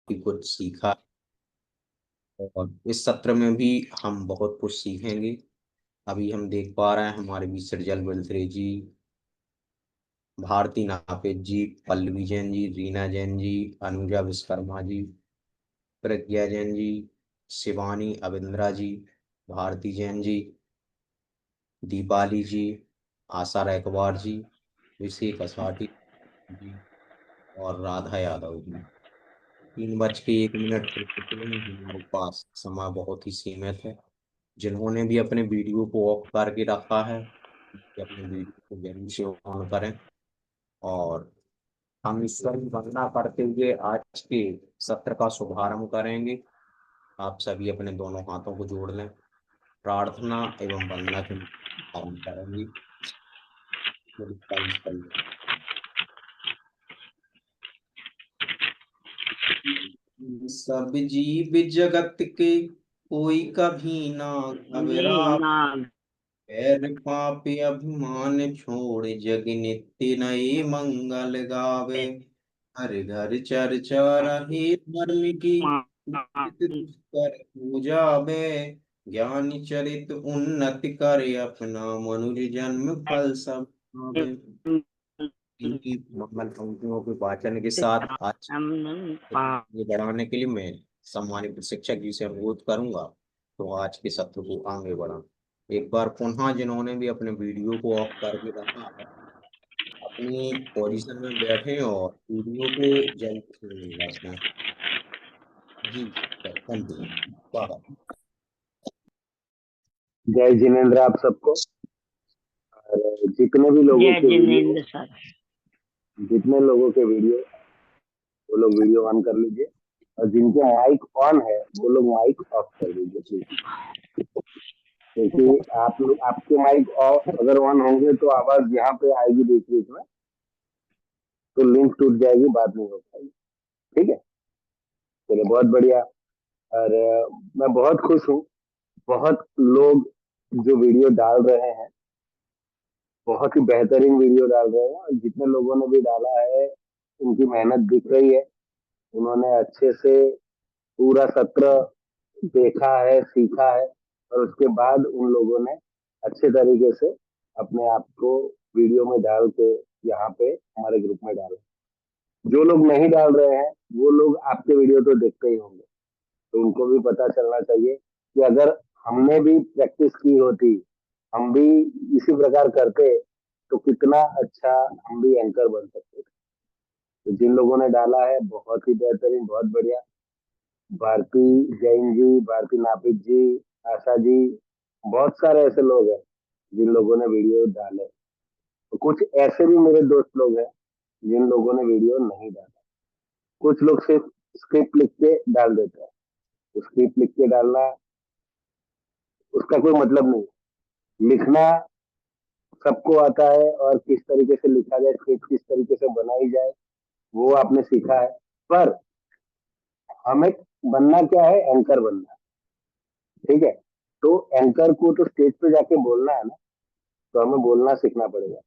भी कुछ सीखा और इस सत्र में भी हम बहुत कुछ सीखेंगे। अभी हम देख पा रहे हैं हमारे बीच सृजल बलत्रे जी, भारती नापित जी, पल्लवी जैन जी, रीना जैन जी, अनुजा विश्वकर्मा जी, प्रज्ञा जैन जी, शिवानी अविंद्रा जी, भारती जैन जी, दीपाली जी, आशा रैकवार जी, विषय कसाटी जी और राधा यादव जी। 3:01 हो चुके हैं, हमारे पास समय बहुत ही सीमित है। जिन्होंने भी अपने वीडियो को ऑफ करके रखा है कि अपने वीडियो को जरूर से ऑन करें। और हम ईश्वर की वंदना करते हुए आज के सत्र का शुभारंभ करेंगे। आप सभी अपने दोनों हाथों को जोड़ लें, प्रार्थना एवं वंदना के आरंभ करेंगे। सब जीव जगत के कोई कभी ना घबरा, ना पैर पापी अभिमान छोड़ जग नित्य नए मंगल गावे। हर घर चर्चा रहे धर्म की, नित्य तुझ पर पूजावे। ज्ञान चरित उन्नति करे अपना, मनुष्य जन्म फल सब पावे। इनकी मंगल पंक्तियों के वाचन के साथ आज ये बढ़ाने के लिए मैं सम्मानित शिक्षक जी से अनुरोध करूंगा तो आज के सत्र को आगे बढ़ा। एक बार पुनः जिन्होंने भी अपने वीडियो को ऑफ करके रखा है, अपनी पोजीशन में बैठे और वीडियो को जल्द से रखें। जी कंटिन्यू। वाह। जय जिनेन्द्र आप सबको। और जितने भी लोगों जय के वीडियो जिनेन्द्र सर। जितने लोगों के वीडियो वो लोग वीडियो ऑन कर लीजिए, और जिनके माइक ऑन है वो लोग माइक ऑफ कर दीजिए प्लीज। क्योंकि आप लोग आपके माइक ऑफ अगर ऑन होंगे तो आवाज यहाँ पे आएगी बीच बीच में, तो लिंक टूट जाएगी, बात नहीं हो पाएगी। ठीक है, चलिए बहुत बढ़िया। और मैं बहुत खुश हूँ। बहुत लोग जो वीडियो डाल रहे हैं, बहुत ही बेहतरीन वीडियो डाल रहे हैं, और जितने लोगों ने भी डाला है उनकी मेहनत दिख रही है। उन्होंने अच्छे से पूरा सत्र देखा है, सीखा है, और उसके बाद उन लोगों ने अच्छे तरीके से अपने आप को वीडियो में डाल के यहाँ पे हमारे ग्रुप में डाला। जो लोग नहीं डाल रहे हैं वो लोग आपके वीडियो तो देखते ही होंगे, तो उनको भी पता चलना चाहिए कि अगर हमने भी प्रैक्टिस की होती, हम भी इसी प्रकार करते, तो कितना अच्छा हम भी एंकर बन सकते थे। तो जिन लोगों ने डाला है बहुत ही बेहतरीन, बहुत बढ़िया। भारती जैन जी, भारती नापित जी, आशा जी, बहुत सारे ऐसे लोग हैं जिन लोगों ने वीडियो डाले। तो कुछ ऐसे भी मेरे दोस्त लोग हैं जिन लोगों ने वीडियो नहीं डाला। कुछ लोग सिर्फ स्क्रिप्ट लिख के डाल देते हैं। तो स्क्रिप्ट लिख के डालना, उसका कोई मतलब नहीं। लिखना सबको आता है, और किस तरीके से लिखा जाए, स्क्रिप्ट किस तरीके से बनाई जाए, वो आपने सीखा है। पर हमें बनना क्या है, एंकर बनना है। ठीक है, तो एंकर को तो स्टेज पे जाके बोलना है ना, तो हमें बोलना सीखना पड़ेगा।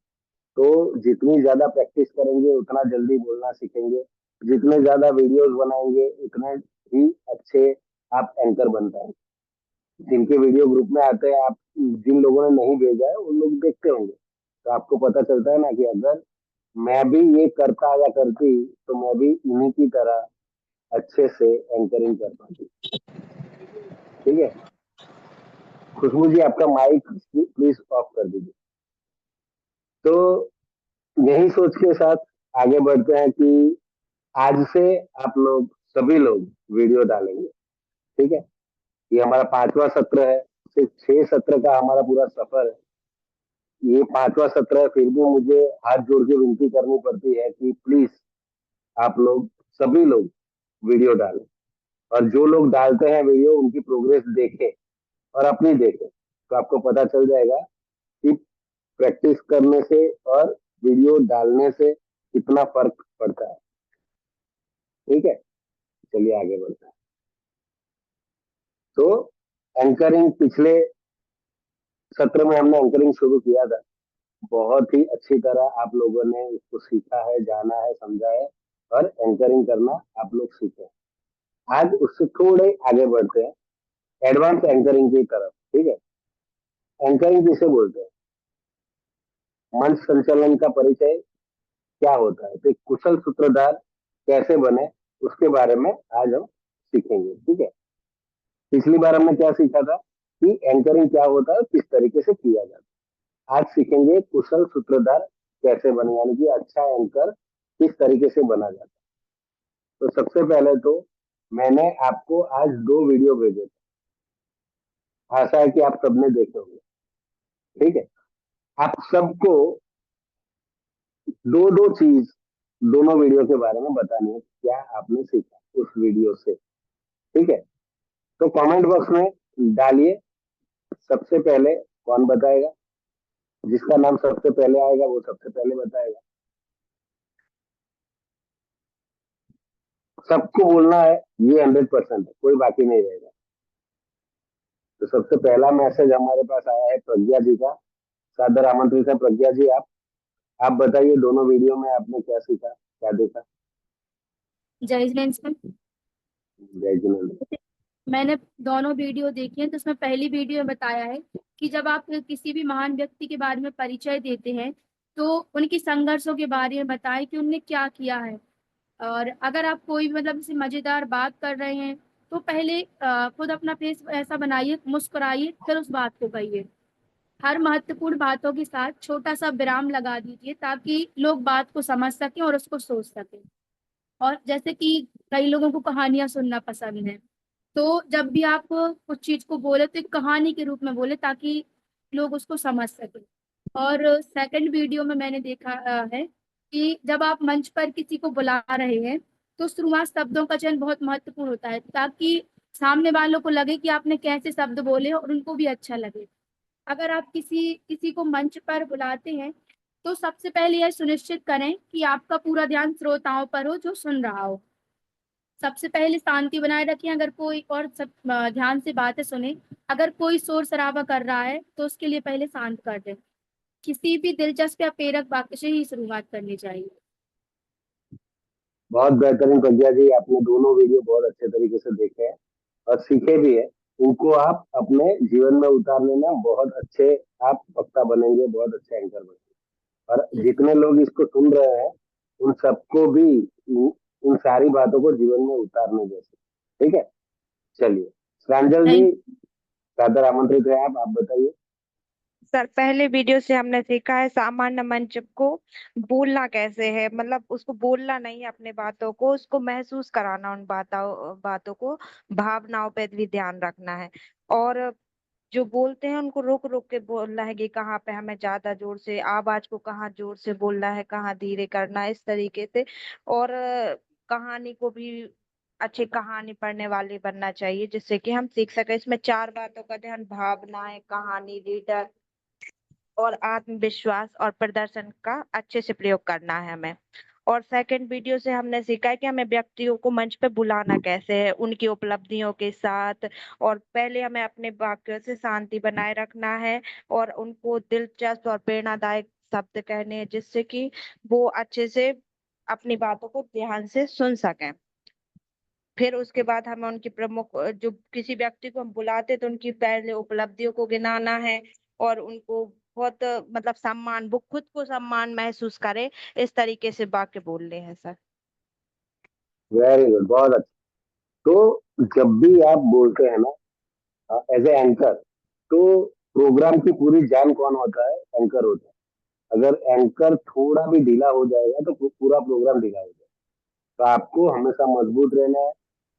तो जितनी ज्यादा प्रैक्टिस करेंगे उतना जल्दी बोलना सीखेंगे। जितने ज्यादा वीडियोस बनाएंगे उतने ही अच्छे आप एंकर बन पाएंगे। जिनके वीडियो ग्रुप में आते हैं, आप जिन लोगों ने नहीं भेजा है उन लोग देखते होंगे, तो आपको पता चलता है ना कि अगर मैं भी ये करता या करती तो मैं भी इन्हीं की तरह अच्छे से एंकरिंग कर पाती। ठीक है, खुशबू जी आपका माइक प्लीज ऑफ कर दीजिए। तो यही सोच के साथ आगे बढ़ते हैं कि आज से आप लोग सभी लोग वीडियो डालेंगे। ठीक है, ये हमारा 5वां सत्र है। सिर्फ 6 सत्र का हमारा पूरा सफर है, ये 5वां सत्र है। फिर भी मुझे हाथ जोड़ के विनती करनी पड़ती है कि प्लीज आप लोग सभी लोग वीडियो डालें, और जो लोग डालते हैं वीडियो उनकी प्रोग्रेस देखें और अपनी देखें, तो आपको पता चल जाएगा कि प्रैक्टिस करने से और वीडियो डालने से कितना फर्क पड़ता है। ठीक है, चलिए आगे बढ़ते हैं। तो एंकरिंग, पिछले सत्र में हमने एंकरिंग शुरू किया था। बहुत ही अच्छी तरह आप लोगों ने इसको सीखा है, जाना है, समझा है, और एंकरिंग करना आप लोग सीखे। आज उससे थोड़े आगे बढ़ते हैं एडवांस एंकरिंग की तरफ। ठीक है, एंकरिंग किसे बोलते हैं? मंच संचालन का परिचय क्या होता है, तो एक कुशल सूत्रधार कैसे बने उसके बारे में आज हम सीखेंगे। ठीक है, पिछली बार हमने क्या सीखा था कि एंकरिंग क्या होता है, किस तरीके से किया जाता है। आज सीखेंगे कुशल सूत्रधार कैसे बने, यानी कि अच्छा एंकर किस तरीके से बना जाता है। तो सबसे पहले तो मैंने आपको आज 2 वीडियो भेजे थे, आशा है कि आप सबने देखे होंगे। ठीक है, आप सबको दो दो चीज दोनों वीडियो के बारे में बतानी है, क्या आपने सीखा उस वीडियो से। ठीक है, तो कमेंट बॉक्स में डालिए। सबसे पहले कौन बताएगा? जिसका नाम सबसे पहले आएगा वो सबसे पहले बताएगा। सबको बोलना है, ये 100% है, कोई बाकी नहीं रहेगा। तो सबसे पहला मैसेज हमारे पास आया है प्रज्ञा जी का। सादर आमंत्रित है प्रज्ञा जी। आप बताइए दोनों वीडियो में आपने क्या सीखा, क्या देखा? जय हिंद सर। जय जिनेन्द्र। मैंने दोनों वीडियो देखी हैं, तो उसमें पहली वीडियो में बताया है कि जब आप किसी भी महान व्यक्ति के बारे में परिचय देते हैं तो उनकी संघर्षों के बारे में बताएं कि उनने क्या किया है। और अगर आप कोई भी मतलब जैसे मजेदार बात कर रहे हैं तो पहले खुद अपना फेस ऐसा बनाइए, मुस्कुराइए, फिर उस बात को कहिए। हर महत्वपूर्ण बातों के साथ छोटा सा विराम लगा दीजिए ताकि लोग बात को समझ सकें और उसको सोच सकें। और जैसे कि कई लोगों को कहानियां सुनना पसंद है, तो जब भी आप कुछ चीज को बोले तो एक कहानी के रूप में बोले ताकि लोग उसको समझ सके। और सेकंड वीडियो में मैंने देखा है कि जब आप मंच पर किसी को बुला रहे हैं तो शुरुआत शब्दों का चयन बहुत महत्वपूर्ण होता है ताकि सामने वालों को लगे कि आपने कैसे शब्द बोले और उनको भी अच्छा लगे। अगर आप किसी किसी को मंच पर बुलाते हैं तो सबसे पहले यह सुनिश्चित करें कि आपका पूरा ध्यान श्रोताओं पर हो जो सुन रहा हो। सबसे पहले शांति बनाए रखें, अगर कोई और सब ध्यान से बातें सुने। अगर कोई शोर शराबा कर रहा है तो उसके लिए पहले शांत कर दें। किसी भी दिलचस्प या प्रेरक वाक्य से ही शुरुआत करनी चाहिए। बहुत बेहतरीन प्रज्ञा जी, आपने दोनों वीडियो बहुत अच्छे तरीके से देखे हैं और सीखे भी है। इनको आप अपने जीवन में उतार लेना, बहुत अच्छे आप वक्ता बनेंगे, बहुत अच्छे एंकर बनेंगे। और जितने लोग इसको सुन रहे हैं उन सबको भी उन सारी बातों को जीवन में उतारने जैसे। ठीक है, चलिए प्रांजल जी, थैंक सादर आमंत्रित है आप बताइए। सर, पहले वीडियो से हमने सीखा है सामान्य मंच को बोलना कैसे है, मतलब उसको बोलना नहीं है, अपने बातों को उसको महसूस कराना, उन बातों बातों को, भावनाओं पे भी ध्यान रखना है। और जो बोलते हैं उनको रोक रोक के बोलना है कि कहाँ पे हमें ज्यादा जोर से आवाज को, कहाँ जोर से बोलना है, कहाँ धीरे करना है, इस तरीके से। और कहानी को भी अच्छी कहानी पढ़ने वाली बनना चाहिए जिससे कि हम सीख सके। इसमें 4 बातों का ध्यान, भावनाएं, कहानी, रीडर और आत्मविश्वास और प्रदर्शन का अच्छे से प्रयोग करना है हमें। और सेकंड वीडियो से हमने सीखा है कि हमें व्यक्तियों को मंच पे बुलाना कैसे है, उनकी उपलब्धियों के साथ। और पहले हमें अपने वाक्यों से शांति बनाए रखना है और उनको दिलचस्प और प्रेरणादायक शब्द कहने हैं जिससे कि वो अच्छे से अपनी बातों को ध्यान से सुन सकें। फिर उसके बाद हमें उनकी प्रमुख, जो किसी व्यक्ति को हम बुलाते हैं तो उनकी पहले उपलब्धियों को गिनाना है और उनको बहुत मतलब सम्मान, वो खुद को सम्मान महसूस करे, इस तरीके से वाक्य बोलने हैं सर। वेरी गुड, बहुत अच्छा। तो जब भी आप बोलते हैं ना एज ए एंकर, तो प्रोग्राम की पूरी जान कौन होता है? एंकर होता है। अगर एंकर थोड़ा भी ढीला हो जाएगा तो पूरा प्रोग्राम ढीला हो जाएगा। तो आपको हमेशा मजबूत रहना है।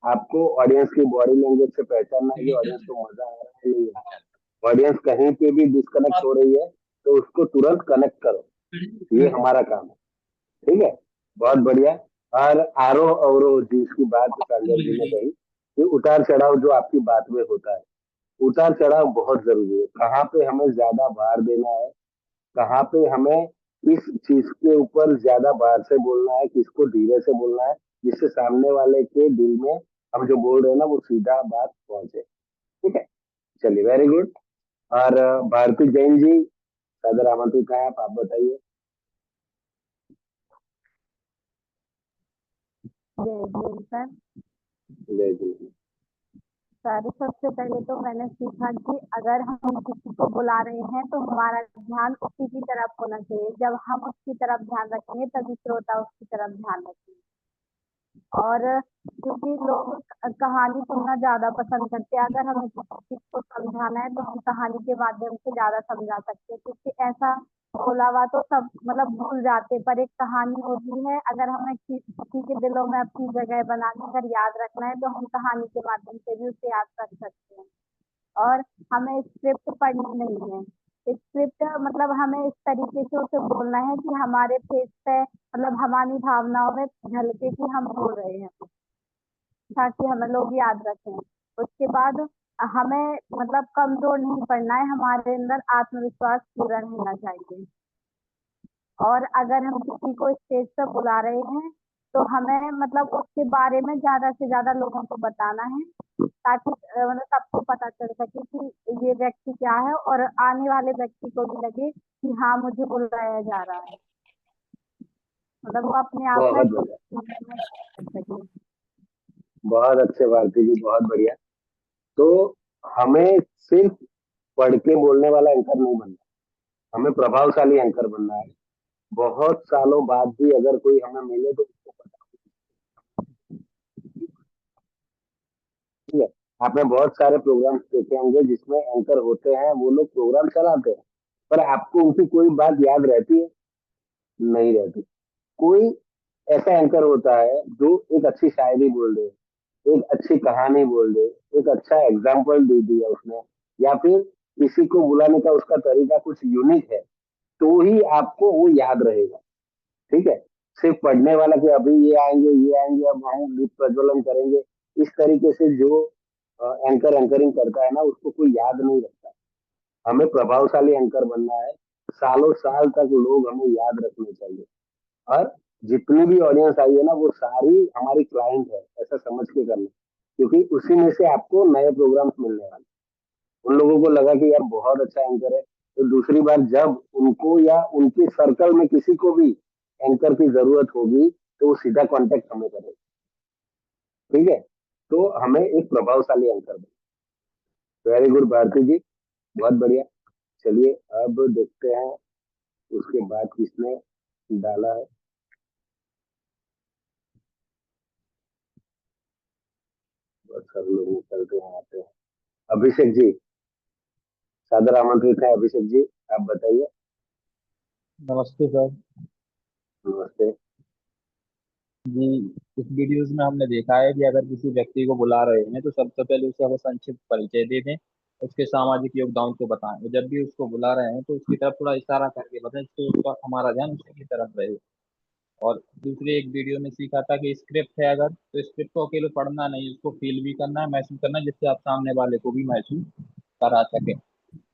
आपको ऑडियंस की बॉडी लैंग्वेज से पहचानना है कि ऑडियंस को मजा आ रहा है नहीं आ रहा है। ऑडियंस कहीं पे भी डिस्कनेक्ट हो रही है तो उसको तुरंत कनेक्ट करो, ये हमारा काम है। ठीक है, बहुत बढ़िया। और आरोह अवरोह जिसकी बात संजय जी ने कही कि उतार चढ़ाव जो आपकी बात में होता है, उतार चढ़ाव बहुत जरूरी है। कहाँ पे हमें ज्यादा भार देना है, कहाँ पे हमें किस चीज के ऊपर ज्यादा भार से बोलना है, किसको धीरे से बोलना है, जिससे सामने वाले के दिल में हम जो बोल रहे हैं ना वो सीधा बात पहुंचे। ठीक है, चलिए वेरी गुड। और भारती जैन जी, सादर आमंत्रित है आप बताइए। जय जय सर। जय जी। सर सबसे पहले तो मैंने सीखा कि अगर हम किसी को बुला रहे हैं तो हमारा ध्यान उसी की तरफ होना चाहिए। जब हम उसकी तरफ ध्यान रखेंगे तभी श्रोता उसकी तरफ ध्यान रखेंगे। और क्योंकि लोग कहानी सुनना ज़्यादा पसंद करते हैं, अगर हमें किसी चीज़ को समझाना है तो हम कहानी के माध्यम से ज़्यादा समझा सकते हैं, क्योंकि ऐसा बोला हुआ तो सब मतलब भूल जाते हैं, पर एक कहानी होती है, अगर हमें किसी के दिलों में अपनी जगह बनानी, अगर याद रखना है तो हम कहानी के माध्यम से भी उसे याद कर सकते हैं। और हमें स्क्रिप्ट पढ़नी नहीं है। स्क्रिप्ट मतलब हमें इस तरीके से उसे बोलना है कि हमारे फेस पे मतलब हमारी भावनाओं में झलके कि हम बोल रहे हैं, ताकि हमें लोग याद रखें। उसके बाद हमें मतलब कमजोर नहीं पड़ना है, हमारे अंदर आत्मविश्वास पूरा रहना चाहिए। और अगर हम किसी को स्टेज पर बुला रहे हैं तो हमें मतलब उसके बारे में ज़्यादा से ज़्यादा लोगों को बताना है, ताकि मतलब सबको पता चल सके कि ये व्यक्ति क्या है, और आने वाले व्यक्ति को भी लगे कि हाँ मुझे बुलाया जा रहा है, मतलब वो अपने आप में बहुत बढ़िया, बहुत अच्छे भारती जी, बहुत बढ़िया। तो हमें सिर्फ पढ़ के बोलने वाला एंकर नहीं बनना, हमें प्रभावशाली एंकर बनना है। बहुत सालों बाद भी अगर कोई हमें मिले तो उसको पता है। आपने बहुत सारे प्रोग्राम्स देखे होंगे जिसमें एंकर होते हैं, वो लोग प्रोग्राम चलाते हैं, पर आपको उनकी कोई बात याद रहती है? नहीं रहती। कोई ऐसा एंकर होता है जो एक अच्छी शायरी बोल दे, एक अच्छी कहानी बोल दे, एक अच्छा एग्जाम्पल दे दिया उसने, या फिर किसी को बुलाने का उसका तरीका कुछ यूनिक है, तो ही आपको वो याद रहेगा। ठीक है। सिर्फ पढ़ने वाला कि अभी ये आएंगे, अब हम दीप प्रज्वलन करेंगे, इस तरीके से जो एंकर एंकरिंग करता है ना, उसको कोई याद नहीं रखता। हमें प्रभावशाली एंकर बनना है, सालों साल तक लोग हमें याद रखने चाहिए। और जितनी भी ऑडियंस आई है ना, वो सारी हमारी क्लाइंट है, ऐसा समझ के करना, क्योंकि उसी में से आपको नए प्रोग्राम्स मिलने वाले। उन लोगों को लगा कि यार बहुत अच्छा एंकर है, तो दूसरी बार जब उनको या उनके सर्कल में किसी को भी एंकर की जरूरत होगी तो वो सीधा कांटेक्ट हमें करेगा। ठीक है। तो हमें एक प्रभावशाली एंकर बने। वेरी गुड भारती जी, बहुत बढ़िया। चलिए अब देखते हैं उसके बाद किसने डाला है। बहुत सारे लोग निकलते हैं, आते हैं। अभिषेक जी, सादर आमंत्रित है। अभिषेक जी, आप बताइए। नमस्ते सर नमस्ते। जी। इस वीडियोस में हमने देखा है कि अगर किसी व्यक्ति को बुला रहे हैं तो सबसे पहले उसे वो संक्षिप्त परिचय दे दें, उसके सामाजिक योगदान को बताएं, और जब भी उसको बुला रहे हैं तो उसकी तरफ थोड़ा इशारा करके बताएं तो उसका हमारा ध्यान उसी की तरफ रहे। और दूसरे एक वीडियो में सीखा था कि स्क्रिप्ट है अगर, तो स्क्रिप्ट को अकेले पढ़ना नहीं, उसको फील भी करना है, महसूस करना है, जिससे आप सामने वाले को भी महसूस करा सकें।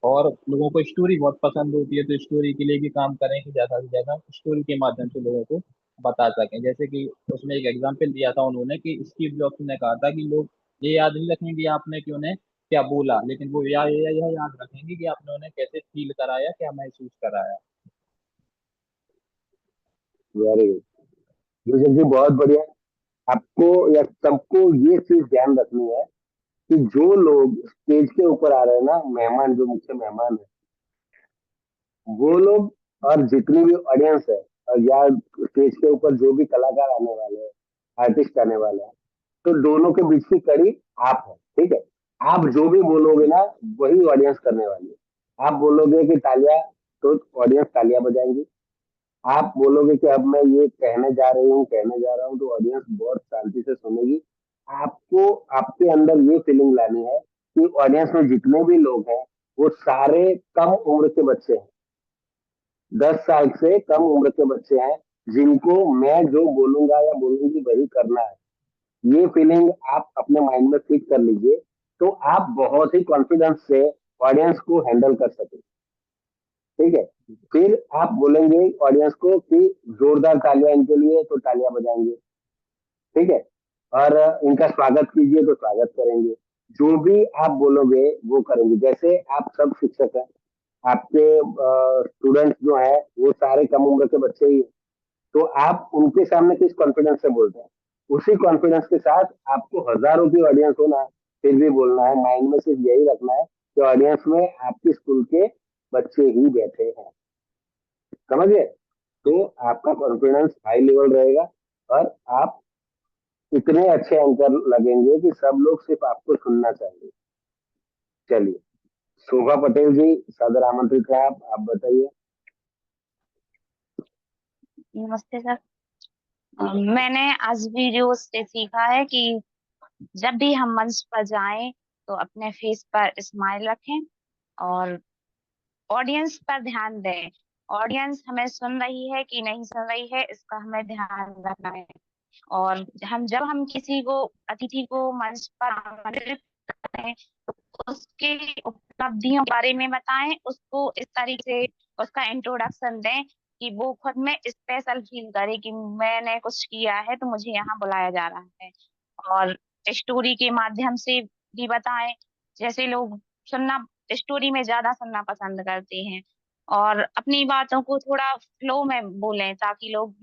और लोगों को स्टोरी बहुत पसंद होती है, तो स्टोरी के लिए भी काम करें कि ज्यादा से ज्यादा स्टोरी के माध्यम से लोगों को बता सकें। जैसे कि उसमें एक एग्जांपल दिया था उन्होंने कि स्टीव जॉब्स ने कहा था कि लोग ये याद नहीं रखेंगे कि आपने कि उन्हें क्या बोला, लेकिन वो यह याद रखेंगे कि आपने उन्हें कैसे फील कराया, क्या महसूस कराया। वेरी गुड अभिषेक जी, बहुत बढ़िया। आपको या सबको ये चीज ध्यान रखनी है कि जो लोग स्टेज के ऊपर आ रहे हैं ना, मेहमान, जो मुख्य मेहमान है, वो लोग और जितनी भी ऑडियंस है, और या स्टेज के ऊपर जो भी कलाकार आने वाले हैं, आर्टिस्ट आने वाले हैं, तो दोनों के बीच की कड़ी आप है। ठीक है। आप जो भी बोलोगे ना, वही ऑडियंस करने वाली है। आप बोलोगे कि तालियां, तो ऑडियंस तालियां बजाएंगी। आप बोलोगे कि अब मैं ये कहने जा रही हूँ, कहने जा रहा हूँ, तो ऑडियंस बहुत शांति से सुनेगी। आपको आपके अंदर ये फीलिंग लानी है कि ऑडियंस में जितने भी लोग हैं वो सारे कम उम्र के बच्चे हैं, 10 साल से कम उम्र के बच्चे हैं, जिनको मैं जो बोलूंगा या बोलूंगी वही करना है। ये फीलिंग आप अपने माइंड में फिट कर लीजिए, तो आप बहुत ही कॉन्फिडेंस से ऑडियंस को हैंडल कर सके। ठीक है। फिर आप बोलेंगे ऑडियंस को कि जोरदार तालियां इनके लिए, तो तालियां बजाएंगे। ठीक है। और इनका स्वागत कीजिए, तो स्वागत करेंगे। जो भी आप बोलोगे वो करेंगे। जैसे आप सब शिक्षक हैं, आपके स्टूडेंट्स जो है वो सारे कम उम्र के बच्चे ही हैं, तो आप उनके सामने किस कॉन्फिडेंस से बोलते हैं? उसी कॉन्फिडेंस के साथ आपको हजारों की ऑडियंस हो ना, फिर भी बोलना है, माइंड में सिर्फ यही रखना है कि ऑडियंस में आपके स्कूल के बच्चे ही बैठे हैं, समझे? तो आपका कॉन्फिडेंस हाई लेवल रहेगा और आप इतने अच्छे एंकर लगेंगे कि सब लोग सिर्फ आपको सुनना चाहेंगे। चलिए, शोभा पटेल जी सादर आमंत्रित है, आप बताइए। नमस्ते सर। मैंने आज वीडियो से सीखा है कि जब भी हम मंच पर जाएं तो अपने फेस पर स्माइल रखें और ऑडियंस पर ध्यान दें। ऑडियंस हमें सुन रही है कि नहीं सुन रही है, इसका हमें ध्यान रखना है। और जब हम किसी को अतिथि को मंच पर आमंत्रित करें तो उसके उपलब्धियों के बारे में बताएं, उसको इस तरीके से उसका इंट्रोडक्शन दें कि वो खुद में स्पेशल फील करे कि मैंने कुछ किया है तो मुझे यहाँ बुलाया जा रहा है। और स्टोरी के माध्यम से भी बताएं, जैसे लोग सुनना स्टोरी में ज्यादा सुनना पसंद करते हैं, और अपनी बातों को थोड़ा फ्लो में बोलें ताकि लोग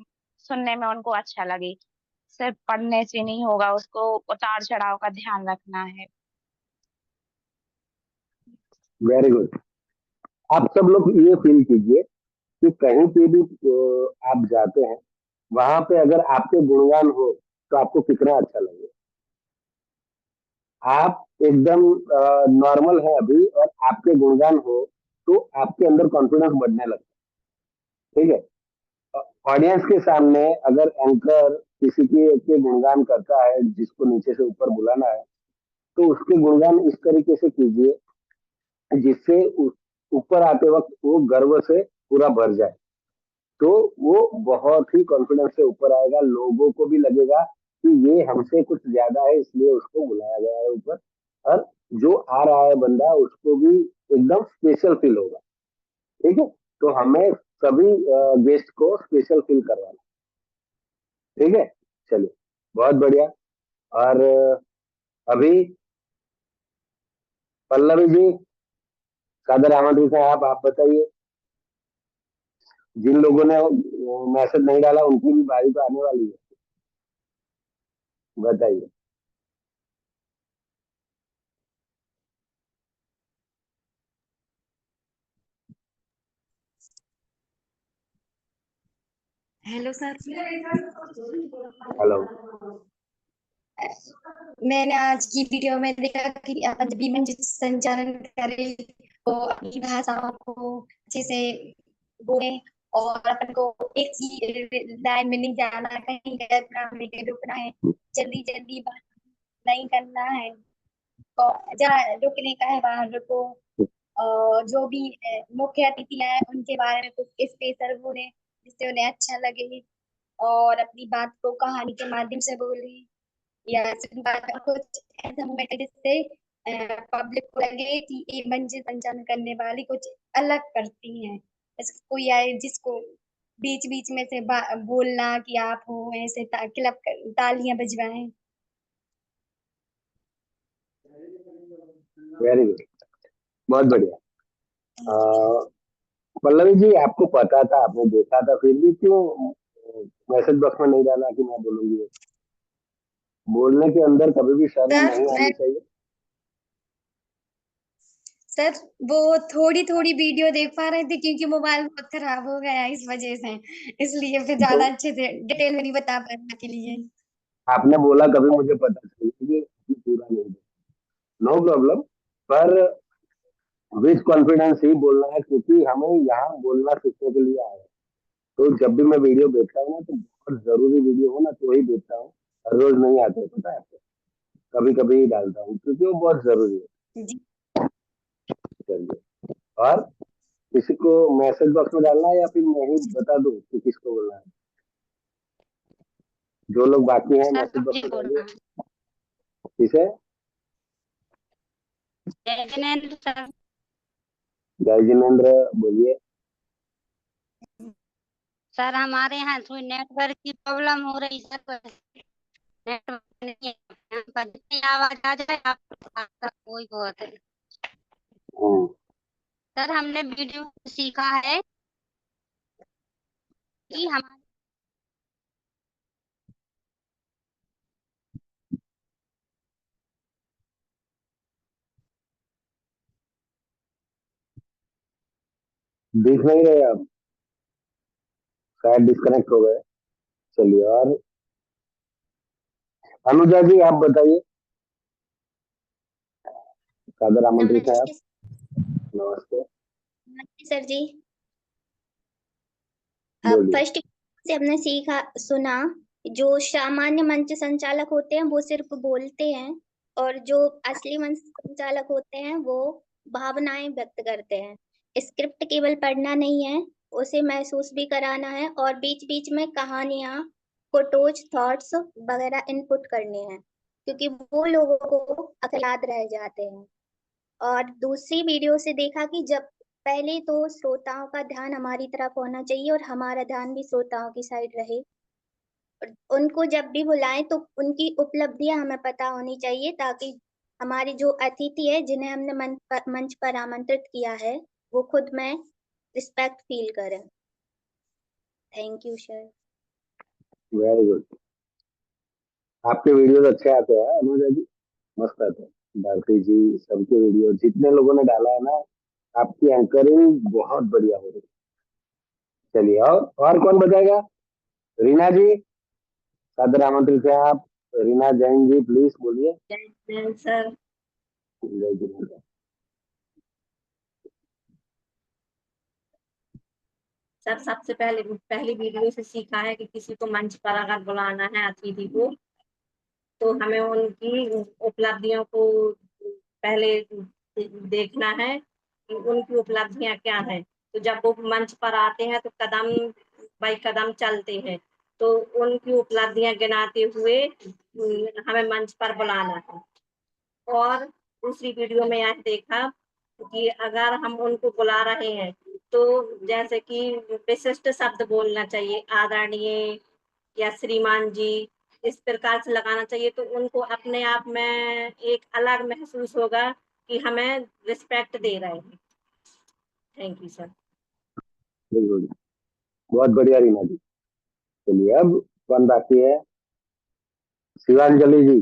सुनने में उनको अच्छा लगे। सिर्फ पढ़ने से नहीं होगा, उसको उतार चढ़ाव का ध्यान रखना है। Very good. आप सब लोग ये फील कीजिए कि कहीं पे भी आप जाते हैं, वहां पे अगर आपके गुणगान हो तो आपको कितना अच्छा लगेगा। आप एकदम नॉर्मल है अभी और आपके गुणगान हो तो आपके अंदर कॉन्फिडेंस बढ़ने लगता है, ठीक है? ऑडियंस के सामने अगर एंकर किसी के गुणगान करता है, जिसको नीचे से ऊपर बुलाना है, तो उसके गुणगान इस तरीके से कीजिए जिससे ऊपर आते वक्त वो गर्व से पूरा भर जाए। तो वो बहुत ही कॉन्फिडेंस से ऊपर आएगा, लोगों को भी लगेगा कि ये हमसे कुछ ज्यादा है, इसलिए उसको बुलाया गया है ऊपर। और जो आ रहा है बंदा, उसको भी एकदम स्पेशल फील होगा, ठीक है? तो हमें सभी गेस्ट को स्पेशल फील करवाना, ठीक है? चलिए, बहुत बढ़िया। और अभी पल्लवी जी सादर आमंत्रित हैं, आप बताइए। जिन लोगों ने मैसेज नहीं डाला उनकी भी बारी तो आने वाली है, बताइए। Hello sir. हेलो। मैंने आज की वीडियो में देखा कि अपन जब भी मंच संचालन करें तो अपनी भाषाओं को अच्छे से बोले, और अपन को एक चीज लाइन में नहीं जाना, कहीं गलत काम नहीं रुकना है, जल्दी जल्दी बात नहीं करना है, और जहाँ रुकने का है वहां रुको। और जो भी मुख्य अतिथि है उनके बारे में कुछ स्पेशल बोले जिससे उन्हें अच्छा लगे, और अपनी बात को कहानी के माध्यम से बोले, या सिर्फ बात का कुछ ऐसा मोमेंट है जिससे पब्लिक को लगे कि ये मंच संचालन करने वाली कुछ अलग करती हैं। जैसे कोई आए जिसको बीच बीच में से बोलना कि आप हो, ऐसे क्लैप तालियां बजवाएं। वेरी गुड, बहुत बढ़िया। पल्लवी जी, आपको पता था, आपने देखा था, फिर भी क्यों मैसेज बॉक्स में नहीं डाला कि मैं बोलूंगी? बोलने के अंदर कभी भी शर्म सर नहीं आनी चाहिए। सर वो थोड़ी थोड़ी वीडियो देख पा रहे थे क्योंकि मोबाइल बहुत खराब हो गया है इस वजह से, इसलिए फिर तो ज्यादा अच्छे से डिटेल में नहीं बता पाने के लिए। आपने बोला कभी मुझे पता चले कि पूरा नहीं, नो प्रॉब्लम। पर विद कॉन्फिडेंस ही बोलना है, क्योंकि हमें यहाँ बोलना सीखने के लिए आए हैं। तो जब भी मैं वीडियो देखता हूँ ना, तो बहुत जरूरी वीडियो हो ना तो ही देखता हूँ, हर रोज नहीं आते, पता है आपको? कभी कभी ही डालता हूँ क्योंकि वो बहुत जरूरी है। जी चलिए, और किसी को मैसेज बॉक्स में डालना है या फिर मैं ही बता दूं कि किसको बोलना है? जो लोग बाकी हैं सर मैसेज मुझे बॉक्स में बोलना डालिए। है। किसे? जय जिनेंद्र सर। जय जिनेन्द्र, बोलिए। सर हमारे यहाँ थोड़ी नेटवर्क की प्रॉब्लम हो रही सर, नेटवर्क नहीं है यहाँ पर, जितनी आवाज आ जाए आपका कोई बहुत है। हम्म, सर हमने वीडियो में सीखा है कि हमारे दिख नहीं रहे आप, शायद डिस्कनेक्ट हो गए। चलिए, और अनुजा जी आप बताइए, सादर आमंत्रित है आप। नमस्ते। नमस्ते, नमस्ते सर जी। बोलिए। फर्स्ट से हमने सीखा सुना, जो सामान्य मंच संचालक होते हैं वो सिर्फ बोलते हैं, और जो असली मंच संचालक होते हैं वो भावनाएं व्यक्त करते हैं। स्क्रिप्ट केवल पढ़ना नहीं है, उसे महसूस भी कराना है, और बीच बीच में कहानियां, फोटोज, थॉट्स वगैरह इनपुट करने हैं, क्योंकि वो लोगों को अक्सर याद रह जाते हैं। और दूसरी वीडियो से देखा कि जब पहले तो श्रोताओं का ध्यान हमारी तरफ होना चाहिए और हमारा ध्यान भी श्रोताओं की साइड रहे। और उनको जब भी बुलाएं तो उनकी उपलब्धियां हमें पता होनी चाहिए, ताकि हमारे जो अतिथि है जिन्हें हमने मंच पर आमंत्रित किया है वो खुद में रिस्पेक्ट फील करें। Thank you sir. Very good, आपके वीडियोस अच्छे आते हैं अनुजा जी, मस्त आते हैं। भारती जी, सबके वीडियो जितने लोगों ने डाला है ना, आपकी एंकरिंग बहुत बढ़िया हो रही है। चलिए, और कौन बताएगा? रीना जी, सादर आमंत्रित है आप। रीना जैन जी प्लीज बोलिए। सर जय जिनेन्द्र। सर सबसे पहली वीडियो से सीखा है कि किसी को मंच पर अगर बुलाना है अतिथि को, तो हमें उनकी उपलब्धियों को पहले देखना है कि उनकी उपलब्धियां क्या हैं। तो जब वो मंच पर आते हैं तो कदम बाई कदम चलते हैं, तो उनकी उपलब्धियां गिनाते हुए हमें मंच पर बुलाना है। और दूसरी वीडियो में यह देखा कि अगर हम उनको बुला रहे हैं तो जैसे कि विशिष्ट शब्द बोलना चाहिए, आदरणीय या श्रीमान जी, इस प्रकार से लगाना चाहिए, तो उनको अपने आप में एक अलग महसूस होगा कि हमें रिस्पेक्ट दे रहे हैं। Thank you sir. बिल्कुल, बहुत बढ़िया रीना जी। चलिए, अब कौन बाकी है? शिवांजलि जी,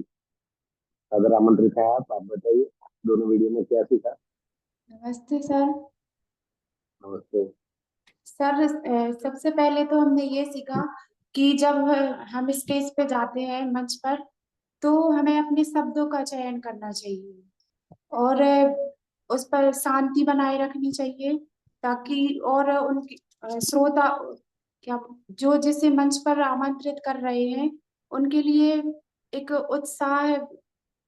अगर आमंत्रित है आप बताइए, दोनों वीडियो में क्या सीखा? नमस्ते सर। नमस्ते। सर सबसे पहले तो हमने ये सीखा कि जब हम स्टेज पे जाते हैं मंच पर, तो हमें अपने शब्दों का चयन करना चाहिए और उस पर शांति बनाए रखनी चाहिए, ताकि और उनके श्रोता क्या जो जिसे मंच पर आमंत्रित कर रहे हैं उनके लिए एक उत्साह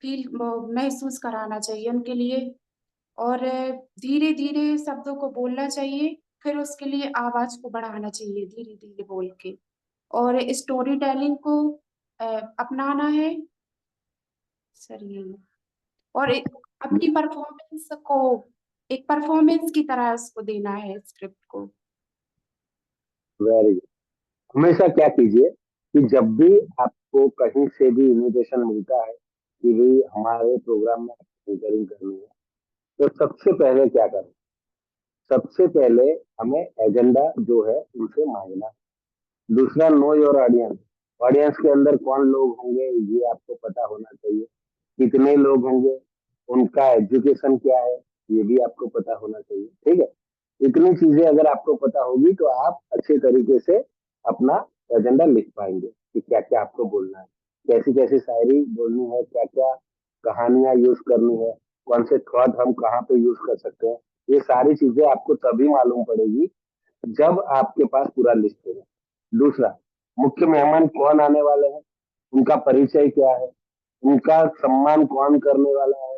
फील महसूस कराना चाहिए उनके लिए, और धीरे धीरे शब्दों को बोलना चाहिए, फिर उसके लिए आवाज को बढ़ाना चाहिए धीरे धीरे बोल के, और स्टोरी टेलिंग को अपनाना है सर यही। और अपनी परफॉर्मेंस को एक परफॉर्मेंस की तरह उसको देना है स्क्रिप्ट को। Very good. हमेशा क्या कीजिए कि जब भी आपको कहीं से भी इनविटेशन मिलता है कि भाई हमारे प्रोग्राम में एंकरिंग करनी है, तो सबसे पहले क्या करें? सबसे पहले हमें एजेंडा जो है उनसे मांगना। दूसरा, नो योर ऑडियंस। ऑडियंस के अंदर कौन लोग होंगे ये आपको पता होना चाहिए। कितने लोग होंगे, उनका एजुकेशन क्या है, ये भी आपको पता होना चाहिए। ठीक है, इतनी चीजें अगर आपको पता होगी तो आप अच्छे तरीके से अपना एजेंडा लिख पाएंगे कि क्या क्या आपको बोलना है, कैसी कैसी शायरी बोलनी है, क्या क्या कहानियां यूज करनी है, कौन से थॉट हम कहाँ पे यूज कर सकते हैं। ये सारी चीजें आपको तभी मालूम पड़ेगी जब आपके पास पूरा लिस्ट होगा। दूसरा, मुख्य मेहमान कौन आने वाले हैं, उनका परिचय क्या है, उनका सम्मान कौन करने वाला है,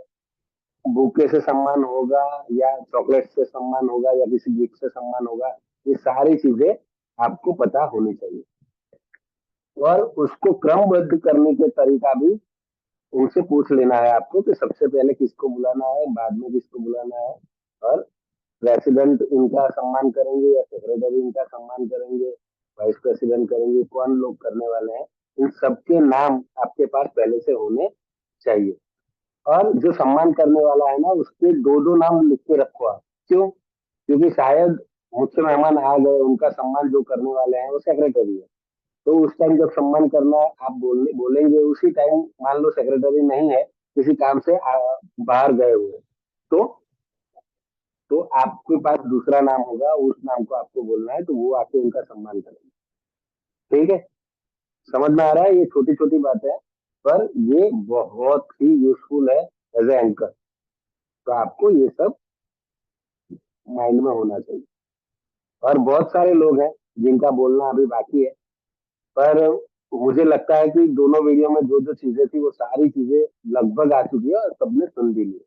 बुके से सम्मान होगा या चॉकलेट से सम्मान होगा या किसी गिफ्ट से सम्मान होगा, ये सारी चीजें आपको पता होनी चाहिए। और उसको क्रमबद्ध करने के तरीका भी उनसे पूछ लेना है आपको कि सबसे पहले किसको बुलाना है, बाद में किसको बुलाना है, और प्रेसिडेंट इनका सम्मान करेंगे या सेक्रेटरी इनका सम्मान करेंगे, वाइस प्रेसिडेंट करेंगे, कौन लोग करने वाले हैं, इन सबके नाम आपके पास पहले से होने चाहिए। और जो सम्मान करने वाला है ना, उसके दो दो नाम लिख के रखो आप। क्यों? क्योंकि शायद मुझसे मेहमान आ गए, उनका सम्मान जो करने वाले हैं वो सेक्रेटरी है, तो उस टाइम जब सम्मान करना आप बोलेंगे, उसी टाइम मान लो सेक्रेटरी नहीं है, किसी काम से बाहर गए हुए, तो तो आपके पास दूसरा नाम होगा, उस नाम को आपको बोलना है, तो वो आके उनका सम्मान करेंगे। ठीक है, समझ में आ रहा है? ये छोटी छोटी बातें हैं, पर ये बहुत ही यूजफुल है एज ए एंकर। तो आपको ये सब माइंड में होना चाहिए। और बहुत सारे लोग हैं जिनका बोलना अभी बाकी है, पर मुझे लगता है कि दोनों वीडियो में जो जो चीजें थी वो सारी चीजें लगभग आ चुकी है और सबने सुन भी ली है।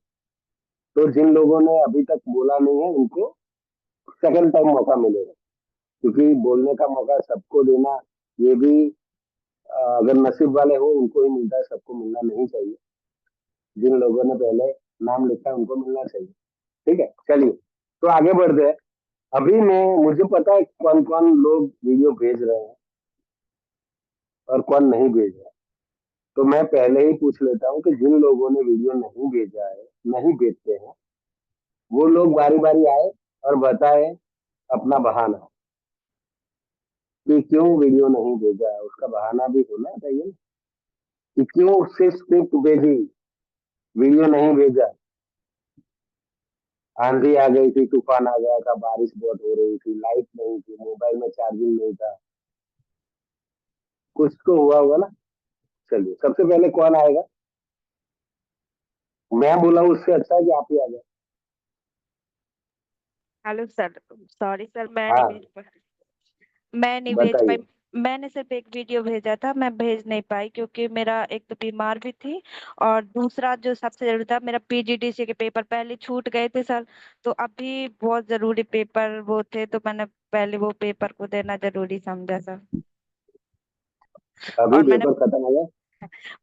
तो जिन लोगों ने अभी तक बोला नहीं है उनको सेकंड टाइम मौका मिलेगा, क्योंकि बोलने का मौका सबको देना ये भी अगर नसीब वाले हो उनको ही मिलता है, सबको मिलना नहीं चाहिए। जिन लोगों ने पहले नाम लिखा है उनको मिलना चाहिए। ठीक है, चलिए तो आगे बढ़ते हैं। अभी मैं मुझे पता है कौन कौन लोग वीडियो भेज रहे हैं और कौन नहीं भेज रहा है। तो मैं पहले ही पूछ लेता हूँ कि जिन लोगों ने वीडियो नहीं भेजा है, नहीं भेजते हैं, वो लोग बारी बारी आए और बताए अपना बहाना कि क्यों वीडियो नहीं भेजा है। उसका बहाना भी होना चाहिए ना, कि क्यों सिर्फ स्क्रिप्ट भेजी, वीडियो नहीं भेजा। आंधी आ गई थी, तूफान आ गया था, बारिश बहुत हो रही थी, लाइट नहीं थी, मोबाइल में चार्जिंग नहीं था, कुछ तो हुआ होगा ना। चलिए सबसे पहले कौन आएगा? मैं बोला उससे अच्छा है कि आप ही आ जाए। हेलो सर, सॉरी सर, हाँ मैं नहीं भेज पाई। बताइए। मैंने सिर्फ एक वीडियो भेजा था, मैं भेज नहीं पाई क्योंकि मेरा एक तो बीमार भी थी, और दूसरा जो सबसे जरूरी था, मेरा पीजीडीसी के पेपर पहले छूट गए थे सर। तो अभी बहुत जरूरी पेपर वो थे, तो मैंने पहले वो पेपर को देना जरूरी समझा सर। अभी और मैंने पेपर खत्म हो गया?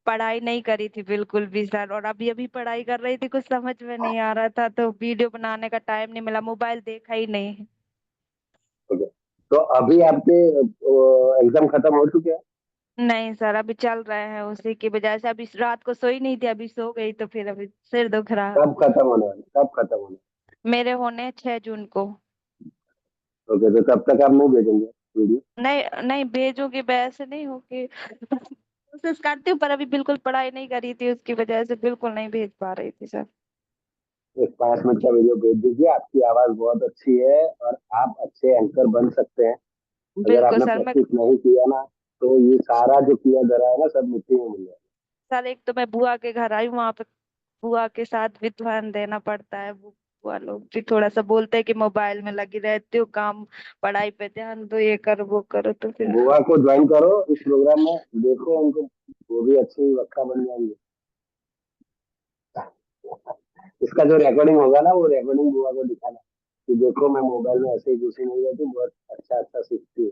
पढ़ाई नहीं करी थी बिल्कुल भी सर, और अभी अभी पढ़ाई कर रही थी, कुछ समझ में नहीं आ रहा था, तो वीडियो बनाने का टाइम नहीं मिला, मोबाइल देखा ही नहीं। ओके, तो अभी आपके एग्जाम खत्म हो चुके हैं? नहीं सर, अभी चल रहे हैं, उसी की वजह से अभी रात को सोई नहीं थी, अभी सो गई तो फिर अभी सिर दुख रहा। कब खत्म होने वाले, कब खत्म होने? मेरे होने 6 जून को। ओके, तो तब तक आप नहीं भेजेंगे वीडियो? नहीं नहीं भेजूंगी, वैसे नहीं होगी, कोशिश करती हूँ, पर अभी बिल्कुल पढ़ाई नहीं करी थी, उसकी वजह से बिल्कुल नहीं भेज पा रही थी सर। एक 5 मिनट का वीडियो भेज दीजिए। आपकी आवाज बहुत अच्छी है और आप अच्छे एंकर बन सकते हैं। अगर बिल्कुल आपने सर। मैं प्रैक्टिस नहीं किया ना, तो ये सारा जो किया जा रहा है ना, सब मिट्टी में मिल जाएगा। सर, एक तो मैं बुआ के घर आई हूँ, वहां पे बुआ के साथ भी ध्यान देना पड़ता है, वो बुआ लोग भी थोड़ा सा बोलते हैं कि मोबाइल में लगी रहती हो, काम पढ़ाई पे ध्यान दो, ये करो वो करो, तो फिर बुआ को ज्वाइन करो इस प्रोग्राम में, देखो उनको, वो भी अच्छी वक्ता बन जाएंगे। इसका जो रिकॉर्डिंग होगा ना, वो रिकॉर्डिंग बुआ को दिखाना कि देखो मैं मोबाइल में ऐसे ही घुसी नहीं रहती, बहुत अच्छा अच्छा सीखती है।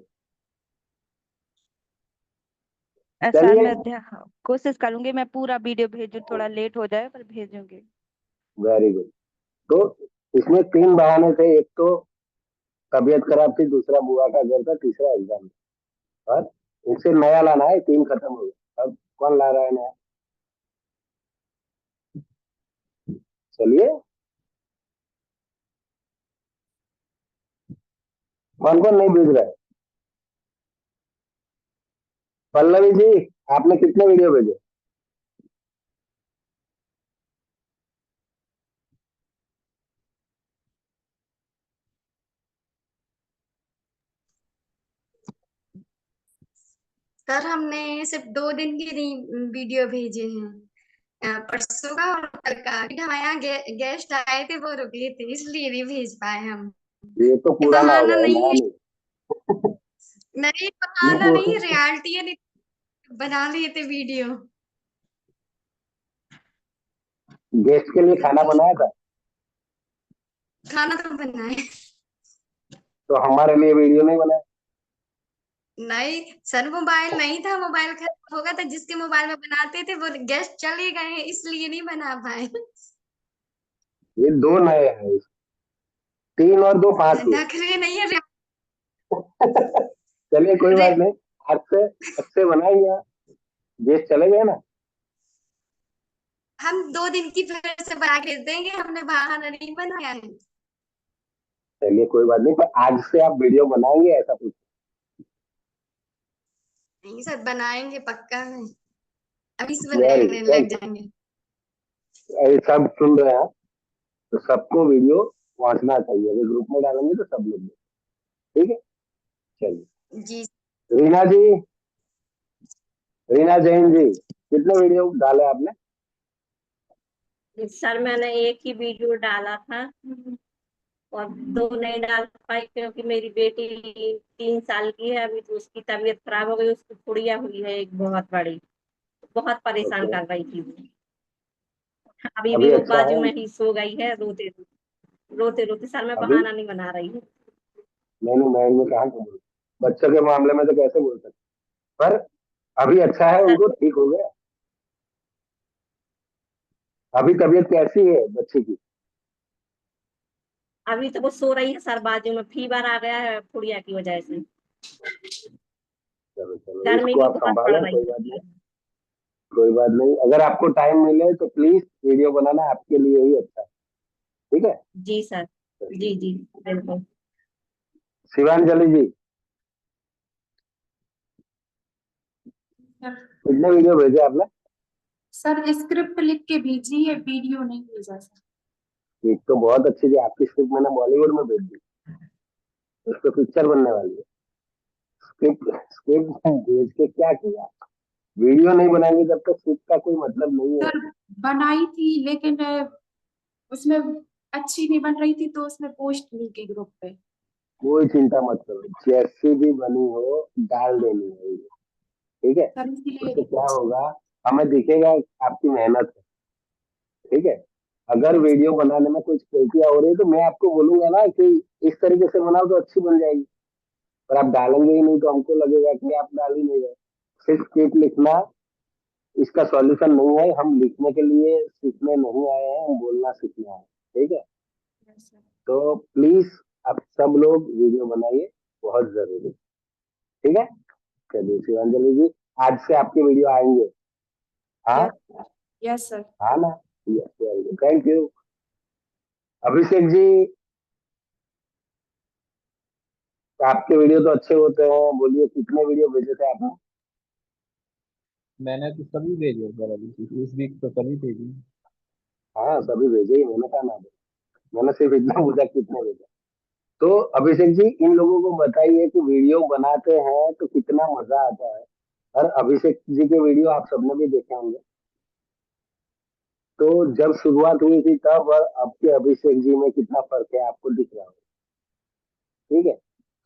सर चलिए, मैं कोशिश करूंगी, मैं पूरा वीडियो भेजूं, थोड़ा लेट हो जाए पर भेजूंगी। Very good. तो इसमें 3 बहाने थे, एक तो तबीयत खराब थी, दूसरा बुआ का घर था, तीसरा एग्जाम। और इनसे नया लाना है, 3 खत्म हो गए, अब कौन ला रहा है नया? चलिए, कौन कौन नहीं भेज रहा है? पल्लवी जी, आपने कितने वीडियो भेजे? सर हमने सिर्फ 2 दिन की वीडियो भेजे हैं, परसों का और कल का। अभी हमारे यहाँ गेस्ट आए थे, वो रुक गए थे, इसलिए नहीं भेज पाए हम। ये तो ये पुराना हो बहाना गया, नहीं नया है, नहीं। नहीं ये बहाना नहीं है, रियलिटी है, नहीं बना लिए थे वीडियो। गेस्ट के लिए खाना बनाया था, खाना तो बनाए। तो हमारे लिए वीडियो नहीं बनाया। नहीं सर, मोबाइल नहीं था, मोबाइल खराब हो गया था, जिसके मोबाइल में बनाते थे वो गेस्ट चले गए हैं, इसलिए नहीं बना पाए। ये 2 नए हैं, 3 और 2 5 हुए। नखरे नहीं है, चलिए कोई रे, बात नहीं, आज से अच्छे बनाएंगे आप। गेस्ट चले गए ना, हम 2 दिन की फिर से बना के देंगे, हमने बहाना नहीं बनाया है। चलिए कोई बात नहीं, पर आज से आप वीडियो बनाएंगे ऐसा कुछ? नहीं सर, बनाएंगे पक्का है, अभी से वेरी बनाने लग गुड। जाएंगे। सब सुन रहे हैं, तो सबको वीडियो पहुंचना चाहिए। अगर ग्रुप में डालेंगे तो सब लोग देखें। ठीक है, चलिए। जी रीना जी, रीना जैन जी, कितने वीडियो डाले आपने? सर मैंने एक ही वीडियो डाला था और दो नहीं डाल पाई क्योंकि मेरी बेटी 3 साल की है अभी, तो उसकी तबीयत खराब हो गई, उसकी गुड़िया हुई है एक बहुत बड़ी, बहुत परेशान ओके, कर रही थी वो। अभी भी अभी वो अच्छा है? बाजू में ही सो गई है, रोते रोते रोते। सर मैं अभी बहाना नहीं बना रही हूँ। मैंने कहा कि बोल, बच्चों के मामले में तो कैसे बोल सकते, पर अभी अच्छा है, सर उनको ठीक हो गया? अभी तबीयत कैसी है बच्चे की? अभी तो वो सो रही है सर, बाजू में फीवर आ गया है गुड़िया की वजह से। चलो चलो, गर्मी इसको भी आप बहुत पड़ संभालें, रही कोई बात नहीं। है। कोई बात नहीं, अगर आपको टाइम मिले तो प्लीज वीडियो बनाना, आपके लिए ही अच्छा है। ठीक है, जी सर, जी जी बिल्कुल। शिवांजलि जी, कितने वीडियो भेजे आपने? सर स्क्रिप्ट लिख के भेजी है, वीडियो नहीं भेजा सर। एक तो बहुत अच्छी थी आपकी स्क्रिप्ट, मैंने बॉलीवुड में भेज दी, उस पर पिक्चर बनने वाली है। स्क्रिप्ट स्क्रिप्ट भेज के क्या किया? वीडियो नहीं बनाएंगे जब तक स्क्रिप्ट का कोई मतलब नहीं है। सर बनाई थी लेकिन उसमें अच्छी नहीं बन रही थी तो उसमें पोस्ट नहीं की ग्रुप पे। कोई चिंता मत करो, जैसी भी बनी हो डाल देनी है ये, ठीक है? सर इसीलिए उससे क्या होगा, हमें दिखेगा आपकी मेहनत है। ठीक है, अगर वीडियो बनाने में कुछ गलतियां हो रही है तो मैं आपको बोलूंगा ना कि इस तरीके से बनाओ तो अच्छी बन जाएगी, पर आप डालेंगे ही नहीं तो हमको लगेगा कि आप डाल ही नहीं रहे। सिर्फ स्क्रिप्ट लिखना इसका सॉल्यूशन नहीं है, हम लिखने के लिए सीखने नहीं आए हैं, हम बोलना सीखने आए हैं। ठीक है, तो प्लीज आप सब लोग वीडियो बनाइए, बहुत जरूरी। ठीक है, चलिए शिवांजलि जी, आज से आपके वीडियो आएंगे। हाँ, यस सर। हाँ ना, yes, very good, thank you. Abhishek ji, आपके वीडियो तो अच्छे होते हैं, बोलिए कितने वीडियो भेजे थे आपने? मैंने तो सभी भेजे सर, अभी इस वीक तो सभी भेजी। हाँ, सभी भेजे ही, मैंने कहा ना, मैंने सिर्फ इतना पूछा कितने भेजे। तो अभिषेक जी, इन लोगों को बताइए कि वीडियो बनाते हैं तो कितना मजा आता है। और अभिषेक जी के वीडियो आप सबने भी देखे होंगे, तो जब शुरुआत हुई थी तब और अब के अभिषेक जी में कितना फर्क है आपको दिख रहा होगा। ठीक है,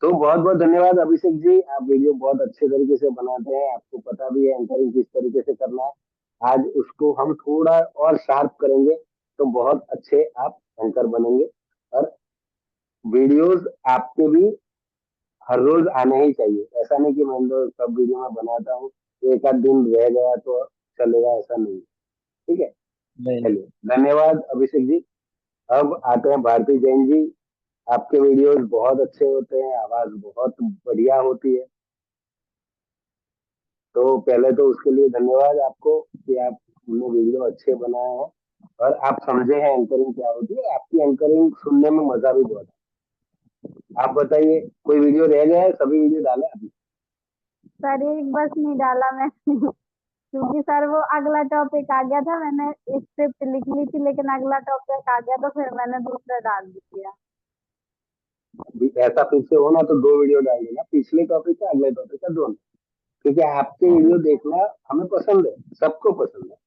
तो बहुत बहुत धन्यवाद अभिषेक जी, आप वीडियो बहुत अच्छे तरीके से बनाते हैं, आपको पता भी है एंकरिंग किस तरीके से करना है। आज उसको हम थोड़ा और शार्प करेंगे तो बहुत अच्छे आप एंकर बनेंगे। और वीडियोस आपके भी हर रोज आने ही चाहिए, ऐसा नहीं कि मैं तो सब वीडियो में बनाता हूँ तो एक आध दिन रह गया तो चलेगा, ऐसा नहीं। ठीक है, नहीं, चलिए, धन्यवाद अभिषेक जी। अब आते हैं भारती जैन जी, आपके वीडियोस बहुत अच्छे होते हैं, आवाज बहुत बढ़िया होती है, तो पहले तो उसके लिए धन्यवाद आपको कि आपने वीडियो अच्छे बनाए हैं और आप समझे हैं एंकरिंग क्या होती है। आपकी एंकरिंग सुनने में मजा भी बहुत है। आप बताइए, कोई वीडियो रह गया है? सभी वीडियो डाले आपने? सर एक बस नहीं डाला मैं क्योंकि सर वो अगला टॉपिक आ गया था, मैंने स्क्रिप्ट लिख ली थी लेकिन अगला टॉपिक आ गया तो फिर मैंने दूसरा डाल दिया। अभी ऐसा फिर से होना तो दो वीडियो डाल देना, पिछले टॉपिक का अगले टॉपिक का दोनों, क्योंकि आपके वीडियो देखना हमें पसंद है, सबको पसंद है।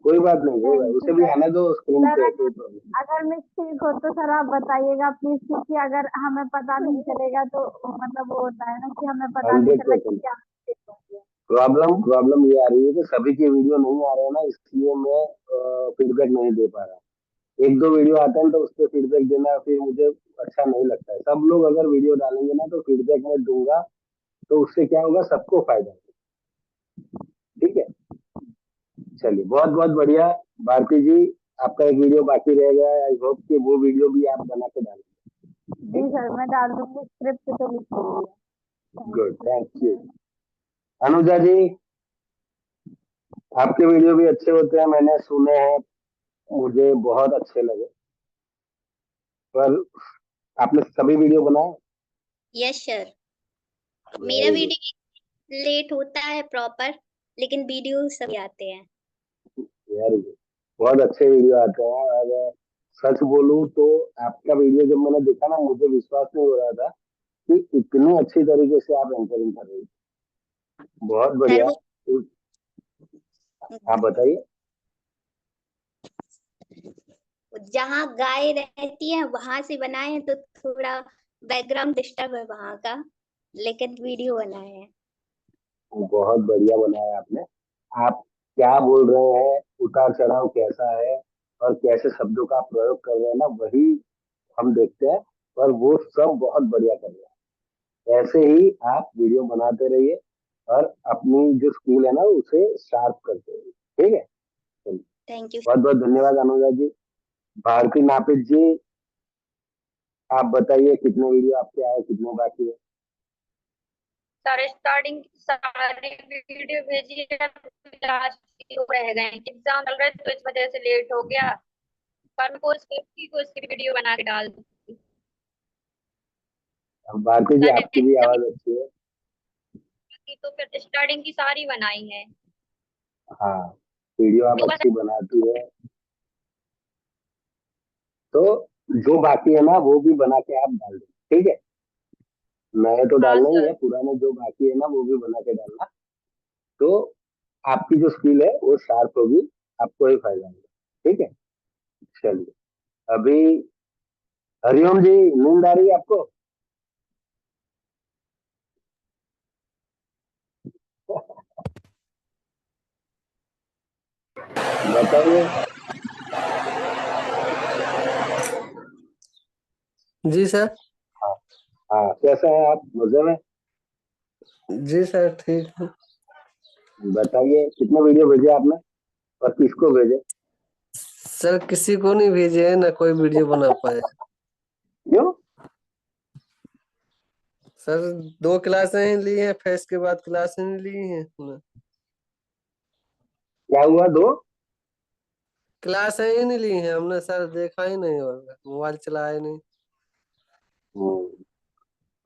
कोई बात नहीं, कोई बात, थैंक यू उसे भी सर। आने दो स्क्रीन सर पे, कोई प्रॉब्लम। अगर मिस्टेक हो तो सर आप बताइएगा प्लीज, क्योंकि अगर हमें पता नहीं चलेगा तो मतलब वो होता है ना कि हमें पता नहीं चला कि 100% क्या मिस्टेक हो गया। प्रॉब्लम ये आ रही है कि सभी के वीडियो नहीं आ रहे हैं ना, इसलिए मैं फीडबैक नहीं दे पा रहा। एक दो वीडियो आते हैं तो उस पर फीडबैक देना फिर मुझे अच्छा नहीं लगता है। सब लोग अगर वीडियो डालेंगे ना तो फीडबैक मैं दूंगा, तो उससे क्या होगा, सबको फायदा होगा। ठीक है, चलिए, बहुत बहुत बढ़िया। भारती जी, आपका एक वीडियो बाकी रह गया है, आई होप कि वो वीडियो भी आप बना के डालेंगे। जी सर मैं डाल दूंगी, स्क्रिप्ट तो लिख ली है। Good, thank you. Anuja ji, आपके वीडियो भी अच्छे होते हैं, मैंने सुने हैं, मुझे बहुत अच्छे लगे, पर आपने सभी वीडियो बनाए? यस सर, मेरा वेरी गुड, वीडियो लेट होता है प्रॉपर, लेकिन वीडियो सभी आते हैं। वेरी गुड, बहुत अच्छे वीडियो आते हैं। और सच बोलूं तो आपका वीडियो जब मैंने देखा ना, मुझे विश्वास नहीं हो रहा था कि इतनी अच्छी तरीके से आप एंकरिंग कर रही हैं। बहुत सर बढ़िया। वो आप बताइए। जहाँ गाय रहती है वहां से बनाए हैं, तो थोड़ा बैकग्राउंड डिस्टर्ब है वहां का, लेकिन वीडियो बनाए हैं। बहुत बढ़िया बनाया आपने। आप क्या बोल रहे हैं, उतार चढ़ाव कैसा है और कैसे शब्दों का आप प्रयोग कर रहे हैं ना, वही हम देखते हैं। और वो सब बहुत बढ़िया कर रहे हैं। ऐसे ही आप वीडियो बनाते रहिए और अपनी जो स्किल है ना उसे शार्प करते रहिए। ठीक है, चलिए। Thank you. बहुत बहुत धन्यवाद अनुजा जी। भारती नापित जी, आप बताइए कितने वीडियो आपके आए, कितने बाकी है? सर स्टार्टिंग सारी वीडियो भेजी है, लास्ट को रह गए, एग्जाम चल रहे तो इस वजह से लेट हो गया, पर को उसकी वीडियो बना के डाल दी। भारती जी, सर आपकी भी आवाज अच्छी है। तो फिर स्टार्टिंग की सारी बनाई है। हाँ, वीडियो आप तो बस अच्छी बनाती है। तो जो बाकी है ना वो भी बना के आप डाल दें। ठीक है, नए तो हाँ डालना ही है, सर। पुराने जो बाकी है ना वो भी बना के डालना। तो आपकी जो स्किल है वो शार्प होगी, आपको ही फायदा होगा। ठीक है, चलिए। अभी हरिओम जी, नींद आ रही है आपको? बताइए। जी सर। हाँ हाँ, कैसे हैं आप, मजे में? जी सर, ठीक हूँ। बताइए कितने वीडियो भेजे आपने और किसको भेजे? सर किसी को नहीं भेजे है, ना कोई वीडियो बना पाए। क्यों? सर 2 क्लासें ही ली हैं, फिर इसके बाद क्लासें नहीं ली हैं हमने। क्या हुआ? दो क्लासें ही नहीं ली हैं हमने सर, देखा ही नहीं होगा, मोबाइल चलाया ही नहीं। हम्म,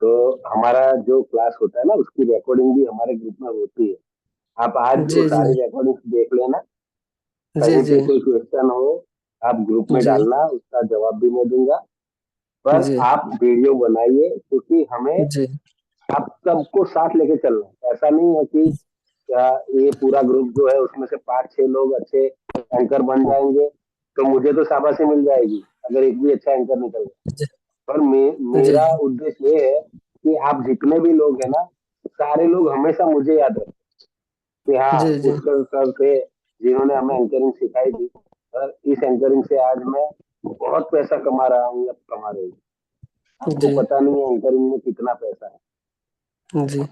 तो हमारा जो क्लास होता है ना उसकी रिकॉर्डिंग भी हमारे ग्रुप में होती है। आप आज वो जी जी। सारी रिकॉर्डिंग देख लेना। जी कहीं जी। पे कोई क्वेश्चन हो आप ग्रुप में जी डालना, उसका जवाब भी मैं दूंगा। पर जी। आप वीडियो बनाइए, क्योंकि हमें जी आप सबको साथ लेके चलना है। ऐसा नहीं है कि ये पूरा ग्रुप जो है उसमें से 5-6 लोग अच्छे एंकर बन जाएंगे तो मुझे तो शाबाशी मिल जाएगी अगर एक भी अच्छा एंकर निकल गया। जी। पर जी मेरा उद्देश्य ये है कि आप जितने भी लोग हैं ना, सारे लोग हमेशा मुझे याद रखें कि हाँ, जी। जी पुष्कर सर थे जिन्होंने हमें एंकरिंग सिखाई थी। और इस एंकरिंग से आज मैं बहुत पैसा कमा रहा हूँ या कमा रही हूँ। आपको जी। पता नहीं है एंकरिंग में कितना पैसा है। जी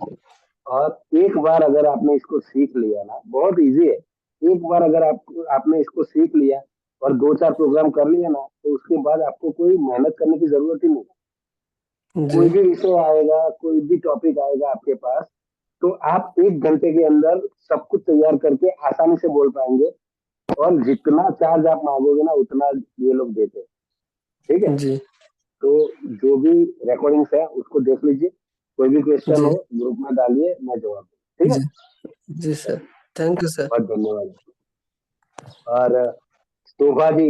और एक बार अगर आपने इसको सीख लिया ना, बहुत इजी है। एक बार अगर आपने इसको सीख लिया और 2-4 प्रोग्राम कर लिया ना, तो उसके बाद आपको कोई मेहनत करने की जरूरत ही नहीं। जी। कोई भी विषय आएगा, कोई भी टॉपिक आएगा आपके पास, तो आप 1 घंटे के अंदर सब कुछ तैयार करके आसानी से बोल पाएंगे। और जितना चार्ज आप मांगोगे ना उतना ये लोग देते हैं। ठीक है, जी। तो जो भी रिकॉर्डिंग्स है उसको देख लीजिए। कोई भी क्वेश्चन जी। हो ग्रुप में डालिए, मैं जवाब दूँ। ठीक है, जी। जी सर, थैंक यू सर। बहुत धन्यवाद। और शोभा जी,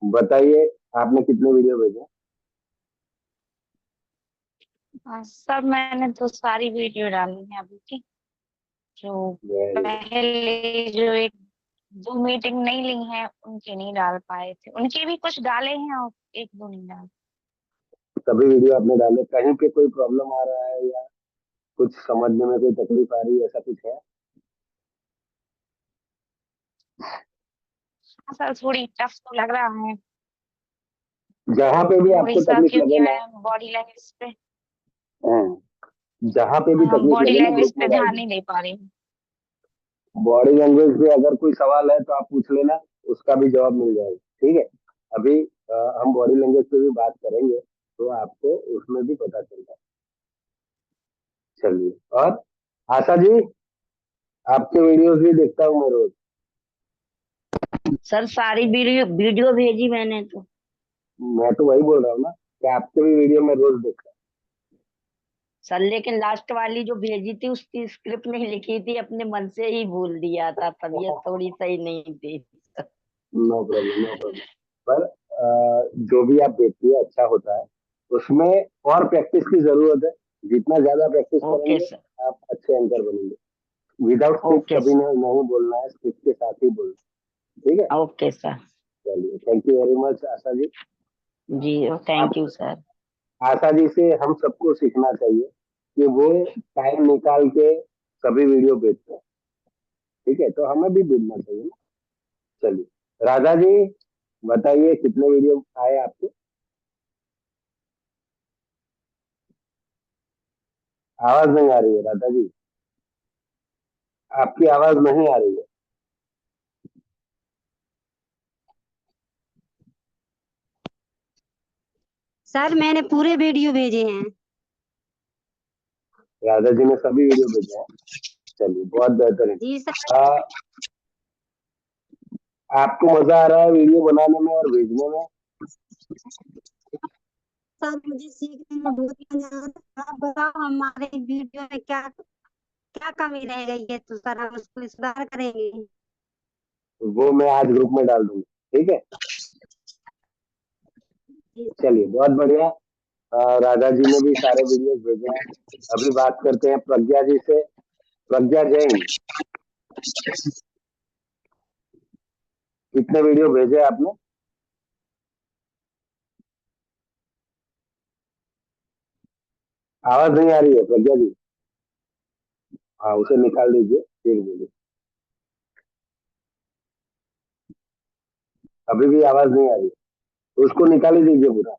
बताइए आपने कितने वीडियो भेजे? सर मैंने तो सारी वीडियो डाली है अभी की, जो वेरी गुड। पहले जो एक जो मीटिंग नहीं ली है उनके नहीं डाल पाए थे, उनके भी कुछ डाले हैं और एक दो नहीं डाले। सभी वीडियो आपने डाले? कहीं पे कोई प्रॉब्लम आ रहा है या कुछ समझने में कोई तकलीफ आ रही है, ऐसा कुछ है? हाँ सर, थोड़ी टफ तो लग रहा है, जहाँ पे भी थोड़ी आपको सा, तकलीफ क्योंकि लगे ना, मैं बॉडी लैंग्वेज पे जहाँ पे भी तकलीफ बॉडी लगे ना लैंग्वेज ग्रुप पे में ध्यान डालिए। नहीं दे पा रही हूँ। बॉडी लैंग्वेज पे अगर कोई सवाल है तो आप पूछ लेना, उसका भी जवाब मिल जाएगा। ठीक है, अभी हम बॉडी लैंग्वेज पे भी बात करेंगे तो आपको उसमें भी पता चलता है। चलिए। और आशा जी, आपके वीडियोस भी देखता हूँ मैं रोज। सर सारी वीडियो वीडियो भेजी मैंने तो। मैं तो वही बोल रहा हूँ ना कि आपके भी वीडियो मैं रोज देखता सर लेकिन लास्ट वाली जो भेजी थी उसकी स्क्रिप्ट नहीं लिखी थी, अपने मन से ही बोल दिया था, तबीयत थोड़ी सही नहीं थी। No problem, no problem. पर जो भी आप देखिए अच्छा होता है, उसमें और प्रैक्टिस की जरूरत है। जितना ज्यादा प्रैक्टिस ओके करेंगे सर, आप अच्छे एंकर बनेंगे। विदाउट स्क्रिप्ट ओके कभी नहीं बोलना है, स्क्रिप्ट के साथ ही बोलना है, ठीक है। Okay sir. चलिए, thank you very much Asha ji. जी आप thank you sir. Asha ji से हम सबको सीखना चाहिए कि वो टाइम निकाल के सभी वीडियो भेजते हैं, ठीक है, तो हमें भी भेजना चाहिए ना। चलिए, राधा जी बताइए कितने वीडियो आए आपके? आवाज नहीं आ रही है राधा जी, आपकी आवाज नहीं आ रही है। सर मैंने पूरे वीडियो भेजे हैं। राधा जी ने सभी वीडियो भेजे हैं। चलिए, बहुत बेहतरीन। जी सर। आपको मजा आ रहा है वीडियो बनाने में और भेजने में? सर मुझे सीखने में बहुत मजा आ रहा है। आप बताओ हमारे वीडियो में क्या क्या कमी रह गई है, तो सर हम उसको सुधार करेंगे। वो मैं आज ग्रुप में डाल दूंगा, ठीक है। जी सर। चलिए, बहुत बढ़िया। राधा जी ने भी सारे वीडियो भेजे हैं। अभी बात करते हैं प्रज्ञा जी से। प्रज्ञा जैन, कितने वीडियो भेजे आपने? आवाज नहीं आ रही है प्रज्ञा जी। हाँ, उसे निकाल दीजिए, फिर बोलिए। अभी भी आवाज नहीं आ रही है, तो उसको निकाल ही दीजिए पूरा,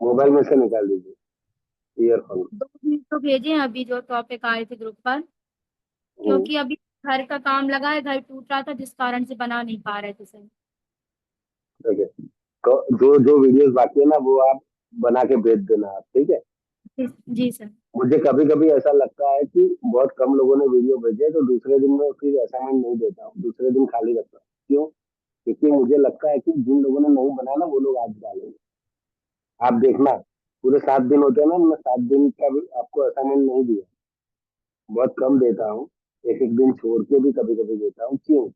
मोबाइल में से निकाल दीजिए ईयरफोन। 2 वीडियो भेजे हैं अभी जो टॉपिक आए थे ग्रुप पर, क्योंकि अभी घर का काम लगा है, घर टूट रहा था जिस कारण से बना नहीं पा रहे थे सर। ठीक है, तो जो जो वीडियोस बाकी है ना वो आप बना के भेज देना आप, ठीक है। जी सर। मुझे कभी कभी ऐसा लगता है कि बहुत कम लोगों ने वीडियो भेजे, तो दूसरे दिन में फिर असाइनमेंट नहीं देता हूँ, दूसरे दिन खाली रखता हूँ। क्यों? क्योंकि मुझे लगता है कि जिन लोगों ने नहीं बनाया ना वो लोग आज डालेंगे। आप देखना, पूरे 7 दिन होते हैं ना, मैं 7 दिन का भी आपको असाइनमेंट नहीं दिया, बहुत कम देता हूँ। एक एक दिन छोड़ के भी कभी कभी देता हूँ। क्यों?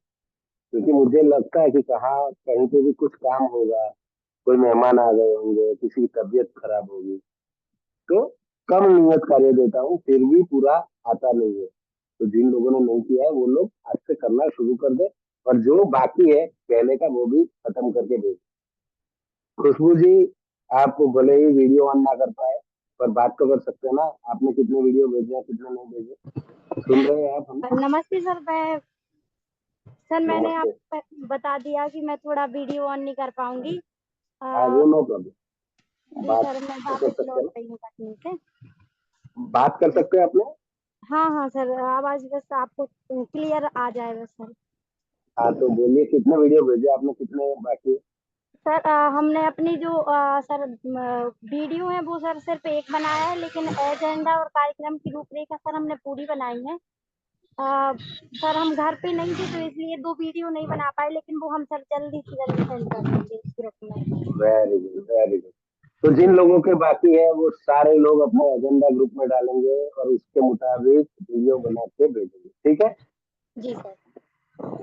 क्योंकि मुझे लगता है कि कहाँ कहीं पे भी कुछ काम होगा, कोई मेहमान आ गए होंगे, किसी की तबीयत खराब होगी, तो कम नियत कार्य देता हूँ, फिर भी पूरा आता नहीं है। तो जिन लोगों ने नहीं किया है वो लोग आज से करना शुरू कर दे, और जो बाकी है पहले का वो भी खत्म करके दे। खुशबू जी, आप भले ही वीडियो ऑन ना कर पाए, पर बात तो कर सकते हैं ना। आपने कितने वीडियो भेजे हैं, कितने नहीं भेजे, सुन रहे हैं आप हमें? नमस्ते सर। मैंने नमस्ते। आपको बता दिया कि मैं थोड़ा वीडियो ऑन नहीं कर पाऊंगी। हाँ, वो नो प्रॉब्लम, जी बात सर, मैं तो कर वापस सकते लौट हैं ना, रही हूँ कटनी से। बात कर सकते हैं अपने। हाँ हाँ सर, आवाज बस आपको क्लियर आ जाए बस सर। हाँ, तो बोलिए कितने वीडियो भेजे आपने, कितने बाकी? सर हमने अपनी जो सर वीडियो है वो सर सिर्फ एक बनाया है, लेकिन एजेंडा और कार्यक्रम की रूपरेखा सर हमने पूरी बनाई है। सर हम घर पे नहीं थे तो इसलिए 2 वीडियो नहीं बना पाए, लेकिन वो हम सर जल्दी से जल्दी सेंड कर देंगे इस ग्रुप में। Very good, very good. तो जिन लोगों के बाकी है वो सारे लोग अपने एजेंडा ग्रुप में डालेंगे और उसके मुताबिक वीडियो बना के भेजेंगे, ठीक है। जी सर।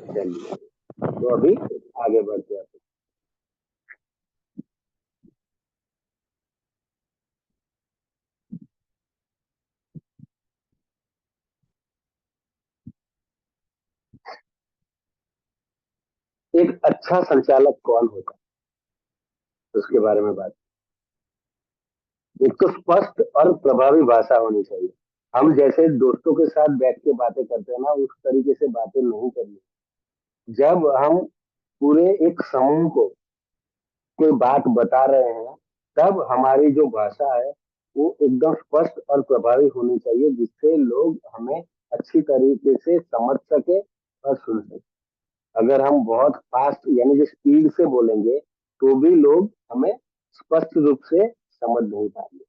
चलिए, तो अभी आगे बढ़ते हैं। एक अच्छा संचालक कौन होता है उसके बारे में बात। एक तो स्पष्ट और प्रभावी भाषा होनी चाहिए। हम जैसे दोस्तों के साथ बैठ के बातें करते हैं ना, उस तरीके से बातें नहीं करनी। जब हम पूरे एक समूह को कोई बात बता रहे हैं, तब हमारी जो भाषा है वो एकदम स्पष्ट और प्रभावी होनी चाहिए, जिससे लोग हमें अच्छी तरीके से समझ सके और सुन सके। अगर हम बहुत फास्ट यानी कि स्पीड से बोलेंगे तो भी लोग हमें स्पष्ट रूप से समझ नहीं पाएंगे।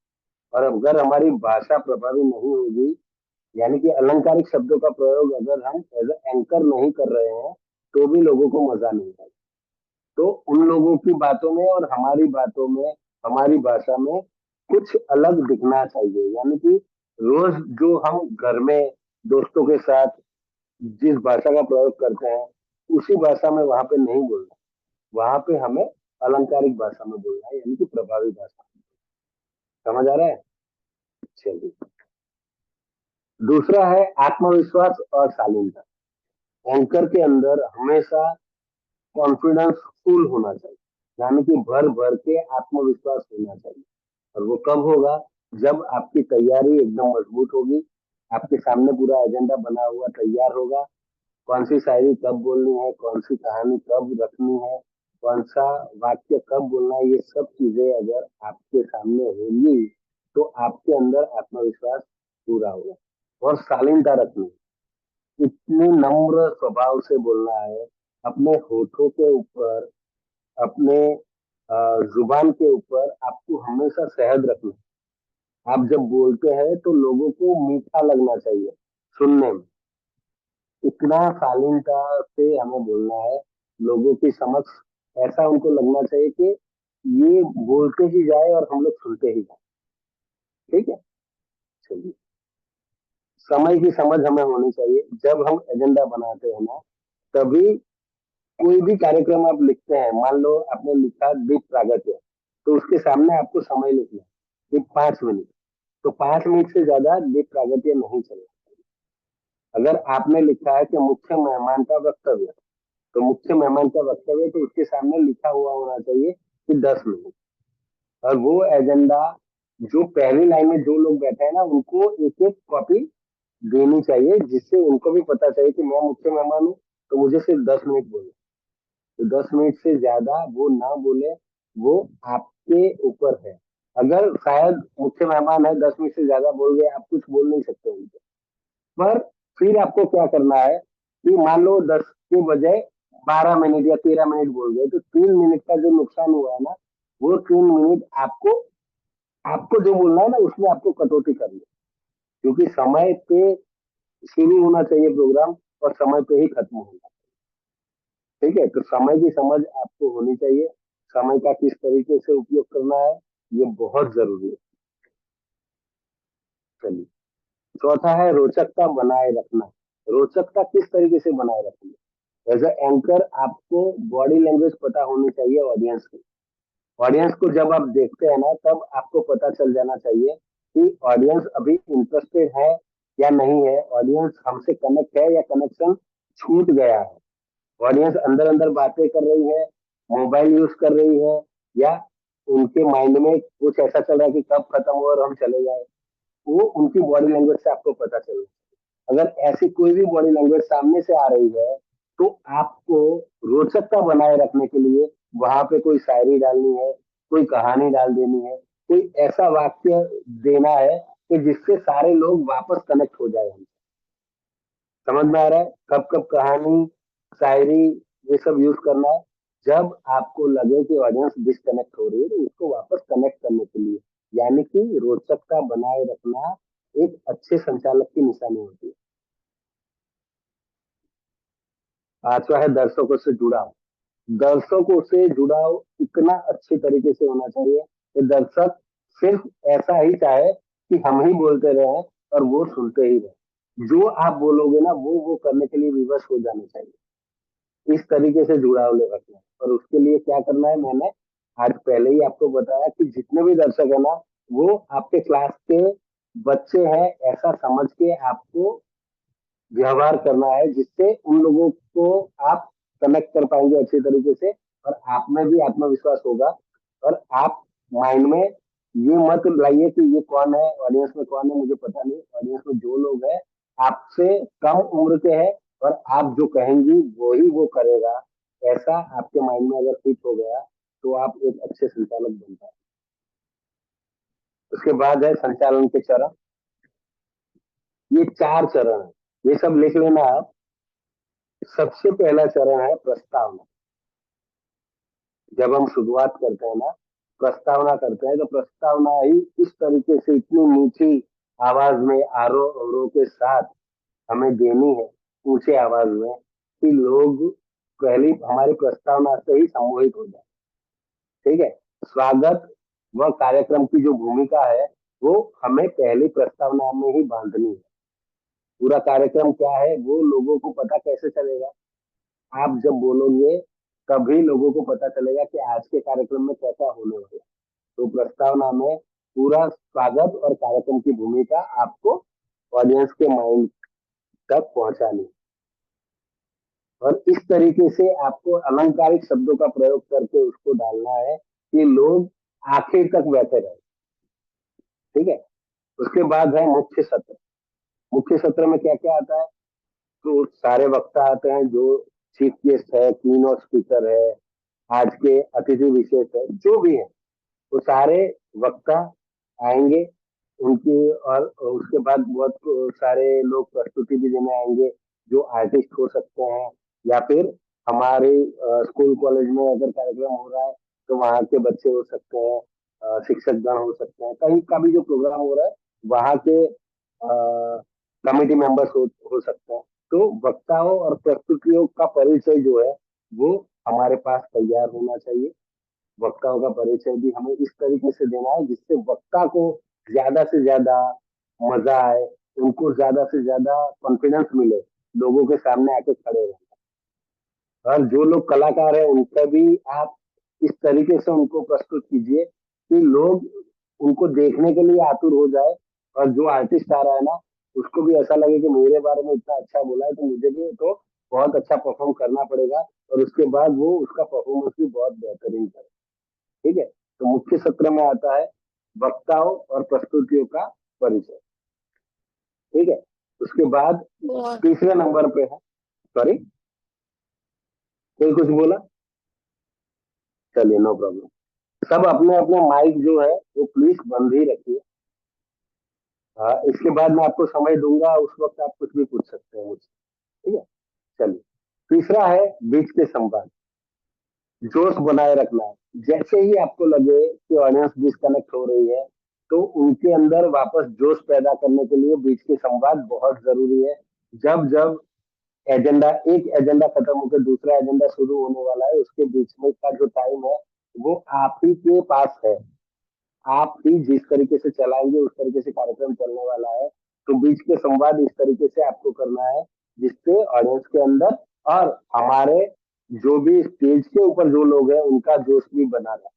और अगर हमारी भाषा प्रभावी नहीं होगी, यानी कि अलंकारिक शब्दों का प्रयोग अगर हम एज एंकर नहीं कर रहे हैं, तो भी लोगों को मजा नहीं आएगा। तो उन लोगों की बातों में और हमारी बातों में, हमारी भाषा में कुछ अलग दिखना चाहिए। यानी कि रोज जो हम घर में दोस्तों के साथ जिस भाषा का प्रयोग करते हैं, उसी भाषा में वहां पे नहीं बोलना। वहां पे हमें अलंकारिक भाषा में बोलना है, यानी कि प्रभावी भाषा में। समझ आ रहा है? चलिए, दूसरा है आत्मविश्वास और शालीनता। एंकर के अंदर हमेशा कॉन्फिडेंस फुल होना चाहिए, यानी कि भर भर के आत्मविश्वास होना चाहिए। और वो कब होगा? जब आपकी तैयारी एकदम मजबूत होगी, आपके सामने पूरा एजेंडा बना हुआ तैयार होगा, कौन सी शायरी कब बोलनी है, कौन सी कहानी कब रखनी है, कौन सा वाक्य कब बोलना है, ये सब चीजें अगर आपके सामने होंगी तो आपके अंदर आत्मविश्वास पूरा होगा। और शालीनता रखनी है, इतनी नम्र स्वभाव से बोलना है, अपने होठों के ऊपर, अपने जुबान के ऊपर आपको हमेशा शहद रखना है। आप जब बोलते हैं तो लोगों को मीठा लगना चाहिए सुनने में, इतना शालीनता से हमें बोलना है, लोगों की समक्ष ऐसा उनको लगना चाहिए कि ये बोलते ही जाए और हम लोग सुनते ही जाए। ठीक है, चलिए, समय की समझ हमें होनी चाहिए। जब हम एजेंडा बनाते हैं ना, तभी कोई भी कार्यक्रम आप लिखते हैं, मान लो आपने लिखा दीप प्रागट्य, तो उसके सामने आपको समय लिखना है कि 5 मिनट, तो 5 मिनट से ज्यादा दीप प्रागट्य नहीं चलेगा। अगर आपने लिखा है कि मुख्य मेहमान का वक्तव्य, तो मुख्य मेहमान का वक्तव्य तो उसके सामने लिखा हुआ होना चाहिए कि 10 मिनट। और वो एजेंडा जो पहली लाइन में जो लोग बैठे हैं ना, उनको एक एक कॉपी देनी चाहिए, जिससे उनको भी पता चाहिए कि मैं मुख्य मेहमान हूँ, तो मुझे सिर्फ 10 मिनट बोलना। तो 10 मिनट से ज्यादा वो ना बोले, वो आपके ऊपर है। अगर शायद मुख्य मेहमान है, 10 मिनट से ज्यादा बोल गए, आप कुछ बोल नहीं सकते उनसे। पर फिर आपको क्या करना है कि मान लो 10 के बजाय 12 मिनट या 13 मिनट बोल गए, तो 3 मिनट का जो नुकसान हुआ है ना, वो 3 मिनट आपको आपको जो बोलना है ना, उसमें आपको कटौती करनी है। क्योंकि समय पे शुरू होना चाहिए प्रोग्राम, और समय पे ही खत्म होना चाहिए। ठीक है, तो समय की समझ आपको होनी चाहिए, समय का किस तरीके से उपयोग करना है, ये बहुत जरूरी है। चलिए, चौथा है रोचकता बनाए रखना। रोचकता किस तरीके से बनाए रखनी है? एज ए एंकर आपको बॉडी लैंग्वेज पता होनी चाहिए ऑडियंस की। ऑडियंस को जब आप देखते हैं ना, तब आपको पता चल जाना चाहिए कि ऑडियंस अभी इंटरेस्टेड है या नहीं है, ऑडियंस हमसे कनेक्ट है या कनेक्शन छूट गया है, ऑडियंस अंदर अंदर बातें कर रही है, मोबाइल यूज कर रही है, या उनके माइंड में कुछ ऐसा चल रहा है कि कब खत्म हो और हम चले जाए। वो उनकी बॉडी लैंग्वेज से आपको पता चल रहा है। अगर ऐसी कोई भी बॉडी लैंग्वेज सामने से आ रही है, तो आपको रोचकता बनाए रखने के लिए वहां पे कोई शायरी डालनी है, कोई कहानी डाल देनी है, कोई ऐसा वाक्य देना है कि जिससे सारे लोग वापस कनेक्ट हो जाए। समझ में आ रहा है? कब कब कहानी, शायरी, ये सब यूज करना है जब आपको लगे कि ऑडियंस डिस्कनेक्ट हो रही है, तो उसको वापस कनेक्ट करने के लिए। यानी कि रोचकता बनाए रखना एक अच्छे संचालक की निशानी होती है। पांचवा है दर्शकों से जुड़ाव। दर्शकों से जुड़ाव इतना अच्छे तरीके से होना चाहिए कि दर्शक सिर्फ ऐसा ही चाहे कि हम ही बोलते रहे और वो सुनते ही रहे। जो आप बोलोगे ना, वो करने के लिए विवश हो जाना चाहिए। इस तरीके से जुड़ाव ले रखना है। और उसके लिए क्या करना है, मैंने आज पहले ही आपको बताया कि जितने भी दर्शक है ना, वो आपके क्लास के बच्चे हैं, ऐसा समझ के आपको व्यवहार करना है, जिससे उन लोगों को आप कनेक्ट कर पाएंगे अच्छे तरीके से, और आप में भी आत्मविश्वास होगा। और आप माइंड में ये मत लाइए कि ये कौन है, ऑडियंस में कौन है मुझे पता नहीं। ऑडियंस में जो लोग हैं आपसे कम उम्र के हैं, और आप जो कहेंगी वो ही वो करेगा, ऐसा आपके माइंड में अगर फिट हो गया, तो आप एक अच्छे संचालक बन पाए। उसके बाद है संचालन के चरण। ये 4 चरण है, ये सब लिख लेना आप। सबसे पहला चरण है प्रस्तावना। जब हम शुरुआत करते हैं ना, प्रस्तावना करते हैं, तो प्रस्तावना ही इस तरीके से इतनी मीठी आवाज में, आरोह अवरोह के साथ हमें देनी है, ऊंचे आवाज में, कि लोग पहली हमारी प्रस्तावना से ही सम्मोहित हो जाए। ठीक है, स्वागत व कार्यक्रम की जो भूमिका है, वो हमें पहली प्रस्तावना में ही बांधनी है। पूरा कार्यक्रम क्या है वो लोगों को पता कैसे चलेगा? आप जब बोलोगे तभी लोगों को पता चलेगा कि आज के कार्यक्रम में क्या क्या होने वाला है। तो प्रस्तावना में पूरा स्वागत और कार्यक्रम की भूमिका आपको ऑडियंस के माइंड तक पहुंचानी है। और इस तरीके से आपको अलंकारिक शब्दों का प्रयोग करके उसको डालना है कि लोग आखिर तक बैठे रहे। ठीक है। उसके बाद है मुख्य सत्र। मुख्य सत्र में क्या क्या आता है? तो सारे वक्ता आते हैं, जो चीफ गेस्ट है, क्वीन और स्पीकर है, आज के अतिथि विशेष है, जो भी है वो सारे वक्ता आएंगे उनकी। और उसके बाद बहुत सारे लोग प्रस्तुति भी देने आएंगे, जो आर्टिस्ट हो सकते हैं या फिर हमारे स्कूल कॉलेज में अगर कार्यक्रम हो रहा है तो वहाँ के बच्चे हो सकते हैं, शिक्षक गण हो सकते हैं, कहीं का भी जो प्रोग्राम हो रहा है वहाँ के कमेटी मेंबर्स हो सकते हैं। तो वक्ताओं और प्रस्तुतियों का परिचय जो है वो हमारे पास तैयार होना चाहिए। वक्ताओं का परिचय भी हमें इस तरीके से देना है जिससे वक्ता को ज्यादा से ज्यादा मजा आए, उनको ज्यादा से ज्यादा कॉन्फिडेंस मिले, लोगों के सामने आके खड़े रहे। और जो लोग कलाकार हैं उनका भी आप इस तरीके से उनको प्रस्तुत कीजिए कि लोग उनको देखने के लिए आतुर हो जाए, और जो आर्टिस्ट आ रहा है ना उसको भी ऐसा लगे कि मेरे बारे में इतना अच्छा बोला है तो मुझे भी तो बहुत अच्छा परफॉर्म करना पड़ेगा, और उसके बाद वो उसका परफॉर्मेंस भी बहुत बेहतरीन करे। ठीक है। तो मुख्य सत्र में आता है वक्ताओं और प्रस्तुतियों का परिचय। ठीक है। उसके बाद तीसरे नंबर पे है, सॉरी कोई कुछ बोला? चलिए नो प्रॉब्लम। सब अपने अपने माइक जो है वो प्लीज बंद ही रखिए। इसके बाद मैं आपको समय दूंगा, उस वक्त आप कुछ भी पूछ सकते हैं मुझसे। ठीक है। चलिए तीसरा है बीच के संवाद। जोश बनाए रखना है। जैसे ही आपको लगे कि ऑडियंस डिस्कनेक्ट हो रही है तो उनके अंदर वापस जोश पैदा करने के लिए बीच के संवाद बहुत जरूरी है। जब जब एक एजेंडा खत्म होकर दूसरा एजेंडा शुरू होने वाला है, उसके बीच में का जो टाइम है वो आप ही के पास है। आप ही जिस तरीके से चलाएंगे उस तरीके से कार्यक्रम चलने वाला है। तो बीच के संवाद इस तरीके से आपको करना है जिससे ऑडियंस के अंदर और हमारे जो भी स्टेज के ऊपर जो लोग हैं उनका जोश भी बना रहे।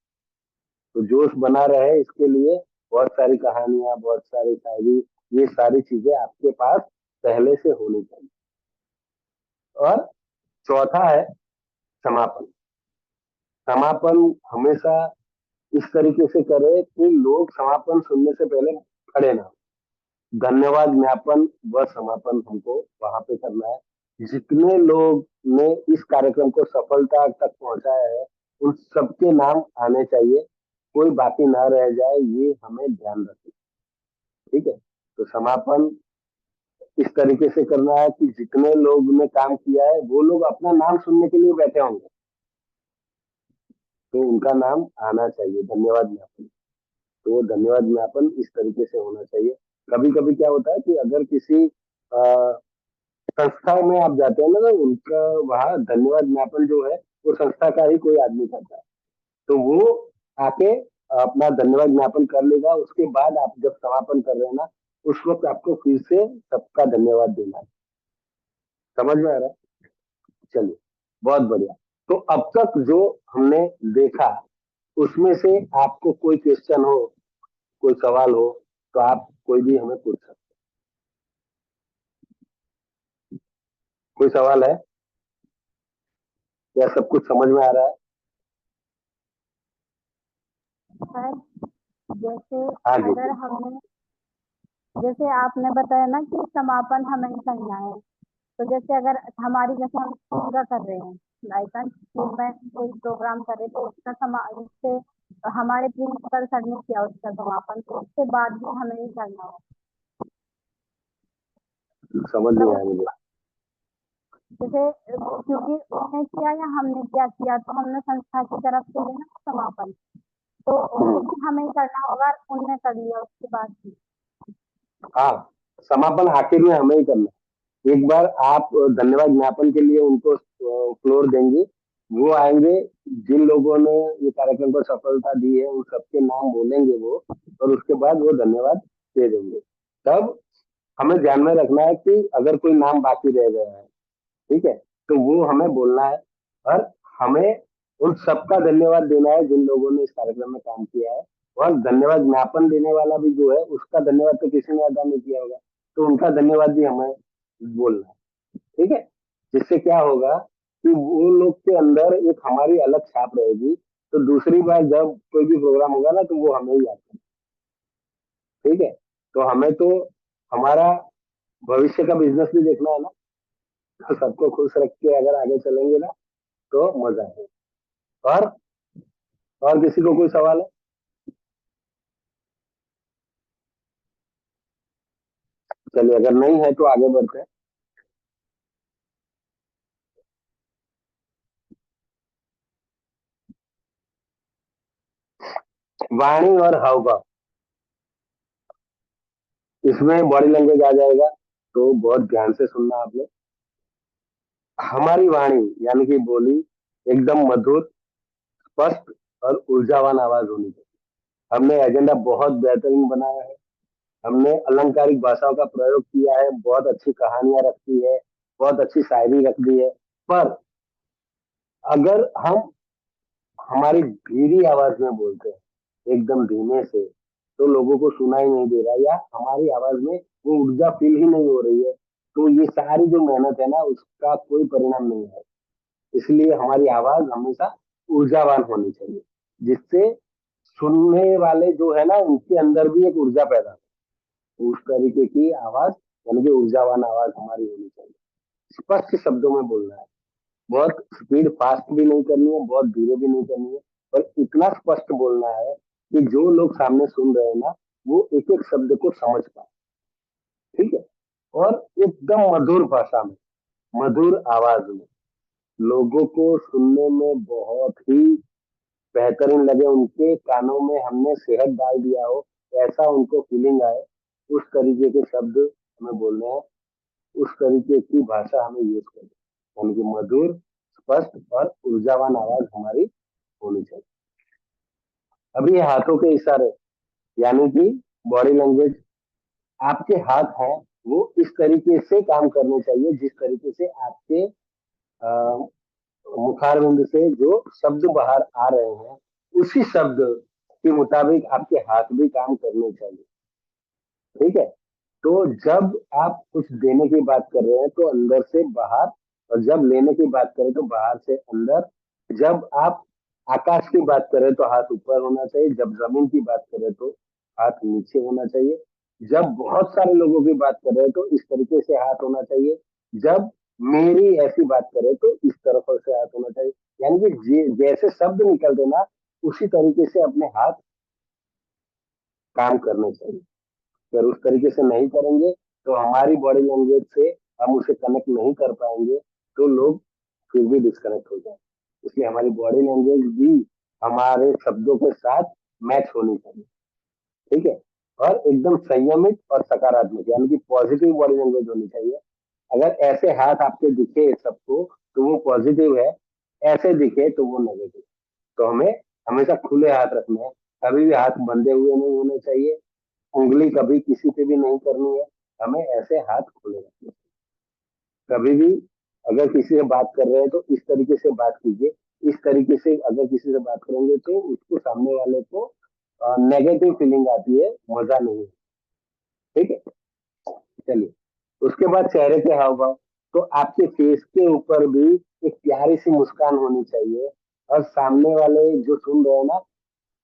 तो जोश बना रहे इसके लिए बहुत सारी कहानियां, बहुत सारी शायरी, ये सारी चीजें आपके पास पहले से होनी चाहिए। और चौथा है समापन। समापन हमेशा इस तरीके से करें कि लोग समापन सुनने से पहले खड़े ना हो। धन्यवाद ज्ञापन व समापन हमको वहां पे करना है। जितने लोग ने इस कार्यक्रम को सफलता तक पहुंचाया है उन सबके नाम आने चाहिए, कोई बाकी ना रह जाए, ये हमें ध्यान रखना। ठीक है। तो समापन इस तरीके से करना है कि जितने लोग ने काम किया है वो लोग अपना नाम सुनने के लिए बैठे होंगे तो उनका नाम आना चाहिए धन्यवाद ज्ञापन। तो वो धन्यवाद ज्ञापन इस तरीके से होना चाहिए। कभी कभी क्या होता है कि अगर किसी संस्था में आप जाते हैं ना तो उनका वहाँ धन्यवाद ज्ञापन जो है वो संस्था का ही कोई आदमी करता है, तो वो आके अपना धन्यवाद ज्ञापन कर लेगा। उसके बाद आप जब समापन कर रहे हैं ना उस वक्त आपको फिर से सबका धन्यवाद देना है। समझ में आ रहा है? चलिए बहुत बढ़िया। तो अब तक जो हमने देखा उसमें से आपको कोई क्वेश्चन हो, कोई सवाल हो तो आप कोई भी हमें पूछ सकते। कोई सवाल है? क्या सब कुछ समझ में आ रहा है? सर जैसे हाँ जी। अगर हमने जैसे आपने बताया ना कि समापन हमें ही करना है, तो जैसे अगर हमारी जैसे हम स्कूल का कर रहे हैं, लाइक स्कूल में कोई प्रोग्राम कर रहे तो उससे हमारे प्रिंसिपल सर ने किया उसका समापन, तो उसके बाद भी हमें ही करना है। समझ नहीं आया मुझे। जैसे क्योंकि उसने किया या हमने क्या किया, तो हमने संस्था की तरफ से है ना समापन, तो वो भी हमें ही करना होगा। उन्होंने कर लिया उसके बाद भी। हाँ, समापन आखिर में हमें ही करना है। एक बार आप धन्यवाद ज्ञापन के लिए उनको फ्लोर देंगे, वो आएंगे, जिन लोगों ने ये कार्यक्रम को सफलता दी है उन सबके नाम बोलेंगे वो, और उसके बाद वो धन्यवाद दे देंगे। तब हमें ध्यान में रखना है कि अगर कोई नाम बाकी रह गया है, ठीक है, तो वो हमें बोलना है। और हमें उन सबका धन्यवाद देना है जिन लोगों ने इस कार्यक्रम में काम किया है, और धन्यवाद ज्ञापन देने वाला भी जो है उसका धन्यवाद तो किसी ने अदा नहीं किया होगा, तो उनका धन्यवाद भी हमें बोलना है। ठीक है, जिससे क्या होगा कि वो लोग के अंदर एक हमारी अलग छाप रहेगी, तो दूसरी बार जब कोई भी प्रोग्राम होगा ना तो वो हमें ही याद करें। ठीक है, तो हमें तो हमारा भविष्य का बिजनेस भी देखना है ना, तो सबको खुश रख के अगर आगे चलेंगे ना तो मजा आएगा। और किसी को कोई सवाल है? चलिए, अगर नहीं है तो आगे बढ़ते हैं। वाणी और हाव भाव, इसमें बॉडी लैंग्वेज आ जाएगा, तो बहुत ध्यान से सुनना आपने। हमारी वाणी यानी कि बोली एकदम मधुर, स्पष्ट और ऊर्जावान आवाज होनी चाहिए। हमने एजेंडा बहुत बेहतरीन बनाया है, हमने अलंकारिक भाषाओं का प्रयोग किया है, बहुत अच्छी कहानियां रखी है, बहुत अच्छी शायरी रख दी है। पर अगर हम हमारी धीरी आवाज में बोलते हैं एकदम धीमे से, तो लोगों को सुनाई नहीं दे रहा, या हमारी आवाज में वो ऊर्जा फील ही नहीं हो रही है, तो ये सारी जो मेहनत है ना उसका कोई परिणाम नहीं है। इसलिए हमारी आवाज हमेशा ऊर्जावान होनी चाहिए, जिससे सुनने वाले जो है ना उनके अंदर भी एक ऊर्जा पैदा हो। उस तरीके की आवाज यानी कि ऊर्जावान आवाज हमारी होनी चाहिए। स्पष्ट शब्दों में बोलना है, बहुत स्पीड फास्ट भी नहीं करनी है, बहुत धीरे भी नहीं करनी है, पर इतना स्पष्ट बोलना है कि जो लोग सामने सुन रहे हैं ना वो एक एक शब्द को समझ पाए। ठीक है, और एकदम मधुर भाषा में, मधुर आवाज में, लोगों को सुनने में बहुत ही बेहतरीन लगे, उनके कानों में हमने सेहत डाल दिया हो, ऐसा उनको फीलिंग आए, उस तरीके के शब्द हमें बोलने हैं, उस तरीके की भाषा हमें यूज करनी है। यानी कि मधुर, स्पष्ट और ऊर्जावान आवाज हमारी होनी चाहिए। अभी ये हाथों के इशारे यानी कि बॉडी लैंग्वेज, आपके हाथ हैं वो इस तरीके से काम करने चाहिए जिस तरीके से आपके मुखारविंद से जो शब्द बाहर आ रहे हैं उसी शब्द के मुताबिक आपके हाथ भी काम करने चाहिए। ठीक है, तो जब आप कुछ देने की बात कर रहे हैं तो अंदर से बाहर, और जब लेने की बात करें तो बाहर से अंदर। जब आप आकाश की बात करें तो हाथ ऊपर होना चाहिए, जब जमीन की बात करें तो हाथ नीचे होना चाहिए, जब बहुत सारे लोगों की बात कर रहे हैं तो इस तरीके से हाथ होना चाहिए, जब मेरी ऐसी बात करें तो इस तरफ से हाथ होना चाहिए। यानी कि जैसे शब्द निकलते ना उसी तरीके से अपने हाथ काम करने चाहिए। अगर उस तरीके से नहीं करेंगे तो हमारी बॉडी लैंग्वेज से हम उसे कनेक्ट नहीं कर पाएंगे, तो लोग फिर भी डिस्कनेक्ट हो जाए। इसलिए हमारी बॉडी लैंग्वेज भी हमारे शब्दों के साथ मैच होनी चाहिए। ठीक है, और एकदम संयमित और सकारात्मक यानी कि पॉजिटिव बॉडी लैंग्वेज होनी चाहिए। अगर ऐसे हाथ आपके दिखे सबको तो वो पॉजिटिव है, ऐसे दिखे तो वो नेगेटिव। तो हमें हमेशा खुले हाथ रखने हैं, कभी भी हाथ बंधे हुए नहीं होने चाहिए, उंगली कभी किसी पे भी नहीं करनी है, हमें ऐसे हाथ खुले रखने हैं। कभी भी अगर किसी से बात कर रहे हैं तो इस तरीके से बात कीजिए, इस तरीके से अगर किसी से बात करेंगे तो उसको सामने वाले को नेगेटिव फीलिंग आती है, मजा नहीं है। ठीक है, चलिए उसके बाद चेहरे के हाव भाव, तो आपके फेस के ऊपर भी एक प्यारी सी मुस्कान होनी चाहिए, और सामने वाले जो सुन रहे हैं ना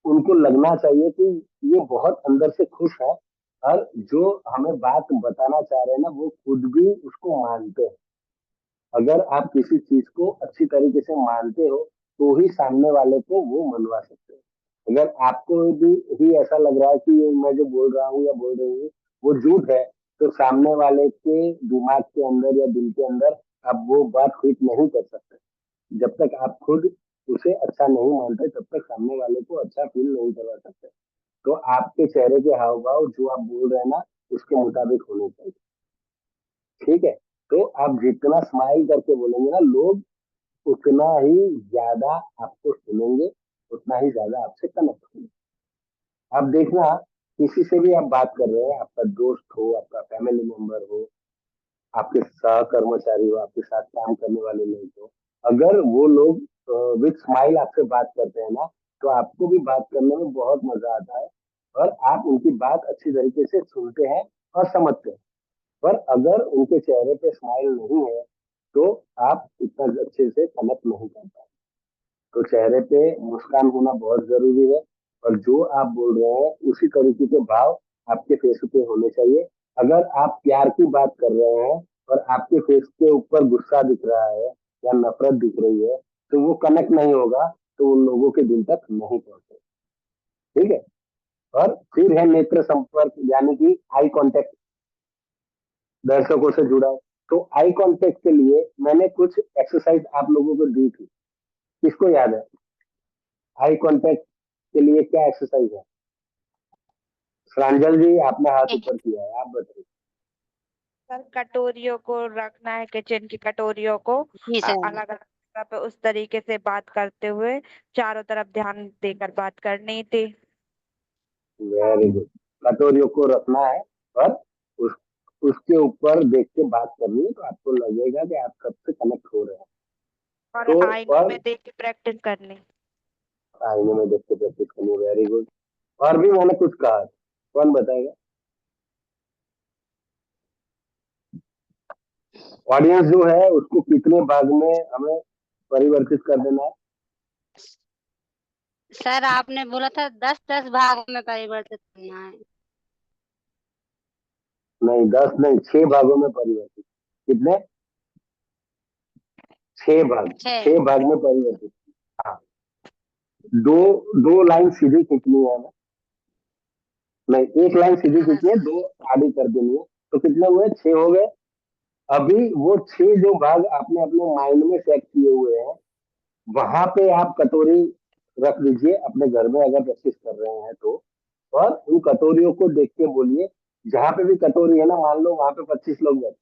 उनको लगना चाहिए कि ये बहुत अंदर से खुश है, और जो हमें बात बताना चाह रहे हैं ना वो खुद भी उसको मानते हैं। अगर आप किसी चीज को अच्छी तरीके से मानते हो तो ही सामने वाले को वो मनवा सकते हो। अगर आपको भी ही ऐसा लग रहा है कि ये मैं जो बोल रहा हूँ या बोल रही हूँ वो झूठ है, तो सामने वाले के दिमाग के अंदर या दिल के अंदर आप वो बात फिट नहीं कर सकते। जब तक आप खुद उसे अच्छा नहीं मानते तब तक सामने वाले को अच्छा फील नहीं करवा सकते। तो आपके चेहरे के हाव भाव जो आप बोल रहे हैं ना उसके मुताबिक होने चाहिए। ठीक है, तो आप जितना स्माइल करके बोलेंगे ना लोग उतना ही ज्यादा आपको सुनेंगे, उतना ही ज्यादा आपसे कनेक्ट होंगे। अब देखना, किसी से भी आप बात कर रहे हैं, आपका दोस्त हो, आपका फैमिली मेंबर हो, आपके सह कर्मचारी हो, आपके साथ काम करने वाले लोग हो, अगर वो लोग विद स्माइल आपसे बात करते हैं ना, तो आपको भी बात करने में बहुत मजा आता है और आप उनकी बात अच्छी तरीके से सुनते हैं और समझते हैं। पर अगर उनके चेहरे पे स्माइल नहीं है तो आप इतना अच्छे से कनेक्ट नहीं कर पाते। तो चेहरे पे मुस्कान होना बहुत जरूरी है और जो आप बोल रहे हैं उसी तरीके के भाव आपके फेस पे होने चाहिए। अगर आप प्यार की बात कर रहे हैं और आपके फेस के ऊपर गुस्सा दिख रहा है या नफरत दिख रही है तो वो कनेक्ट नहीं होगा, तो उन लोगों के दिल तक नहीं पहुंचे। ठीक है। और फिर है नेत्र संपर्क यानी कि आई कांटेक्ट, दर्शकों से जुड़ा है। तो आई कांटेक्ट के लिए मैंने कुछ एक्सरसाइज आप लोगों को दी थी, किसको याद है? आई कांटेक्ट के लिए क्या एक्सरसाइज है? प्रांजल जी आपने हाथ ऊपर किया है, आप बताइए। सर कटोरियों को रखना है, किचन की कटोरियों को जी सर। अलग अलग जगह पे उस तरीके से बात करते हुए चारों तरफ ध्यान देकर बात करनी थी। Very good. कटोरियों को रखना है और उस उसके ऊपर देख के बात करनी है, तो आपको लगेगा कि आप सबसे कनेक्ट हो रहे हैं। और तो आईने और में देख के प्रैक्टिस करनी। आईने में देख के प्रैक्टिस करनी। Very good. और भी मैंने कुछ कहा, कौन बताएगा? ऑडियंस जो है उसको कितने भाग में हमें परिवर्तित कर देना है? सर आपने बोला था 10-10 भागों में परिवर्तित करना है। नहीं 10 नहीं, 6 भागों में परिवर्तित। कितने? 6 भाग। 6 भाग में परिवर्तित। हाँ, दो दो लाइन सीधी खींचनी है हमें। नहीं, एक लाइन सीधी खींचनी है, 2 आड़ी कर देनी है। तो कितने हुए? 6 हो गए। अभी वो 6 जो भाग आपने अपने माइंड में सेट किए हुए हैं वहां पे आप कटोरी रख लीजिए अपने घर में अगर प्रैक्टिस कर रहे हैं तो। और उन कटोरियों को देख के बोलिए, जहां पे भी कटोरी है ना, मान लो वहां पे 25 लोग बैठे,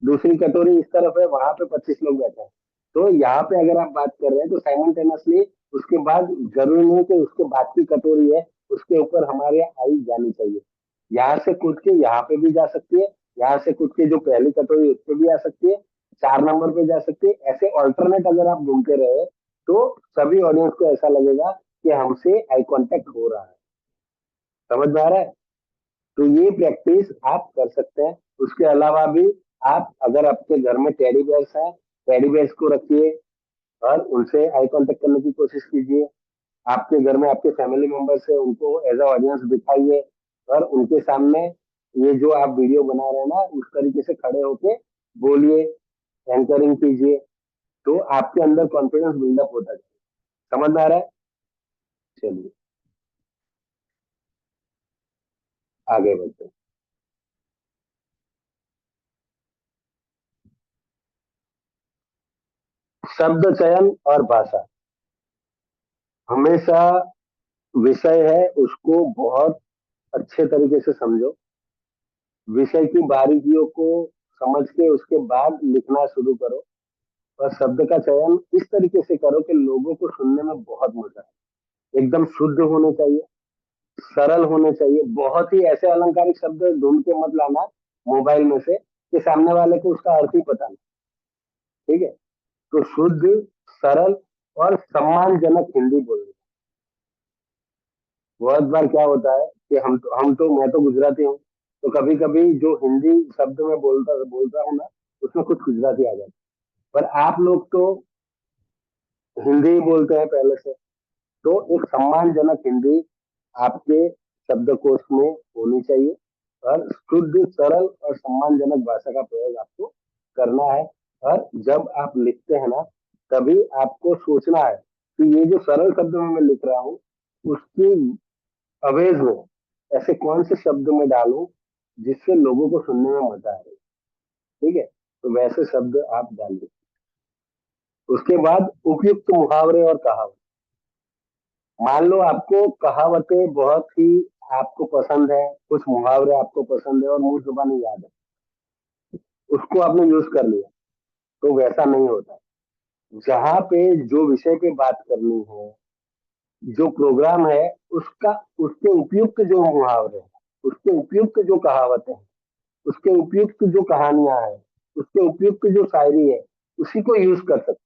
दूसरी कटोरी इस तरफ है, वहां पे 25 लोग बैठे हैं। तो यहाँ पे अगर आप बात कर रहे हैं तो साइमल्टेनियसली उसके बाद जरूरी नहीं कि उसके बाद की कटोरी है उसके ऊपर हमारे आई जानी चाहिए। यहाँ से कूद के यहाँ पे भी जा सकती है, यहाँ से कूद के जो पहली कटोरी उस पे भी आ सकती है, 4 नंबर पे जा सकती है। ऐसे ऑल्टरनेट अगर आप घूमते रहे तो सभी ऑडियंस को ऐसा लगेगा कि हमसे आई कांटेक्ट हो रहा है। समझ में आ रहा है? तो ये प्रैक्टिस आप कर सकते हैं। उसके अलावा भी आप अगर आपके घर में टेडी बेयर्स हैं, टेडी बेयर्स को रखिए और उनसे आई कांटेक्ट करने की कोशिश कीजिए। आपके घर में आपके फैमिली मेंबर्स है उनको एज अ ऑडियंस दिखाइए और उनके सामने ये जो आप वीडियो बना रहे हैं ना उस तरीके से खड़े होके बोलिए, एंकरिंग कीजिए। तो आपके अंदर कॉन्फिडेंस बिल्डअप होता है। समझ में आ रहा है? चलिए आगे बढ़ते हैं। शब्द चयन और भाषा हमेशा विषय है उसको बहुत अच्छे तरीके से समझो। विषय की बारीकियों को समझ के उसके बाद लिखना शुरू करो और शब्द का चयन इस तरीके से करो कि लोगों को सुनने में बहुत मजा आए। एकदम शुद्ध होने चाहिए, सरल होने चाहिए। बहुत ही ऐसे अलंकारिक शब्द ढूंढ के मत लाना मोबाइल में से कि सामने वाले को उसका अर्थ ही पता नहीं। ठीक है? तो शुद्ध, सरल और सम्मानजनक हिंदी बोलनी। बहुत बार क्या होता है कि मैं तो गुजराती हूँ, तो कभी कभी जो हिंदी शब्द में बोलता हूँ ना उसमें कुछ गुजराती आ जाता है। पर आप लोग तो हिंदी ही बोलते हैं पहले से, तो एक सम्मानजनक हिंदी आपके शब्दकोश में होनी चाहिए और शुद्ध, सरल और सम्मानजनक भाषा का प्रयोग आपको करना है। और जब आप लिखते हैं ना तभी आपको सोचना है कि ये जो सरल शब्द में मैं लिख रहा हूँ उसकी अवेज में ऐसे कौन से शब्द में डालूं जिससे लोगों को सुनने में मजा आए। ठीक है? तो वैसे शब्द आप डालिए। उसके बाद उपयुक्त मुहावरे और कहावत। मान लो आपको कहावतें बहुत ही आपको पसंद है, कुछ मुहावरे आपको पसंद है और मुंह जुबानी याद है, उसको आपने यूज कर लिया, तो वैसा नहीं होता। जहां पे जो विषय पे बात करनी है, जो प्रोग्राम है उसका, उसके उपयुक्त जो मुहावरे हैं, उसके उपयुक्त जो कहावतें हैं, उसके उपयुक्त जो कहानियां हैं, उसके उपयुक्त जो शायरी है, उसी को यूज कर सकते।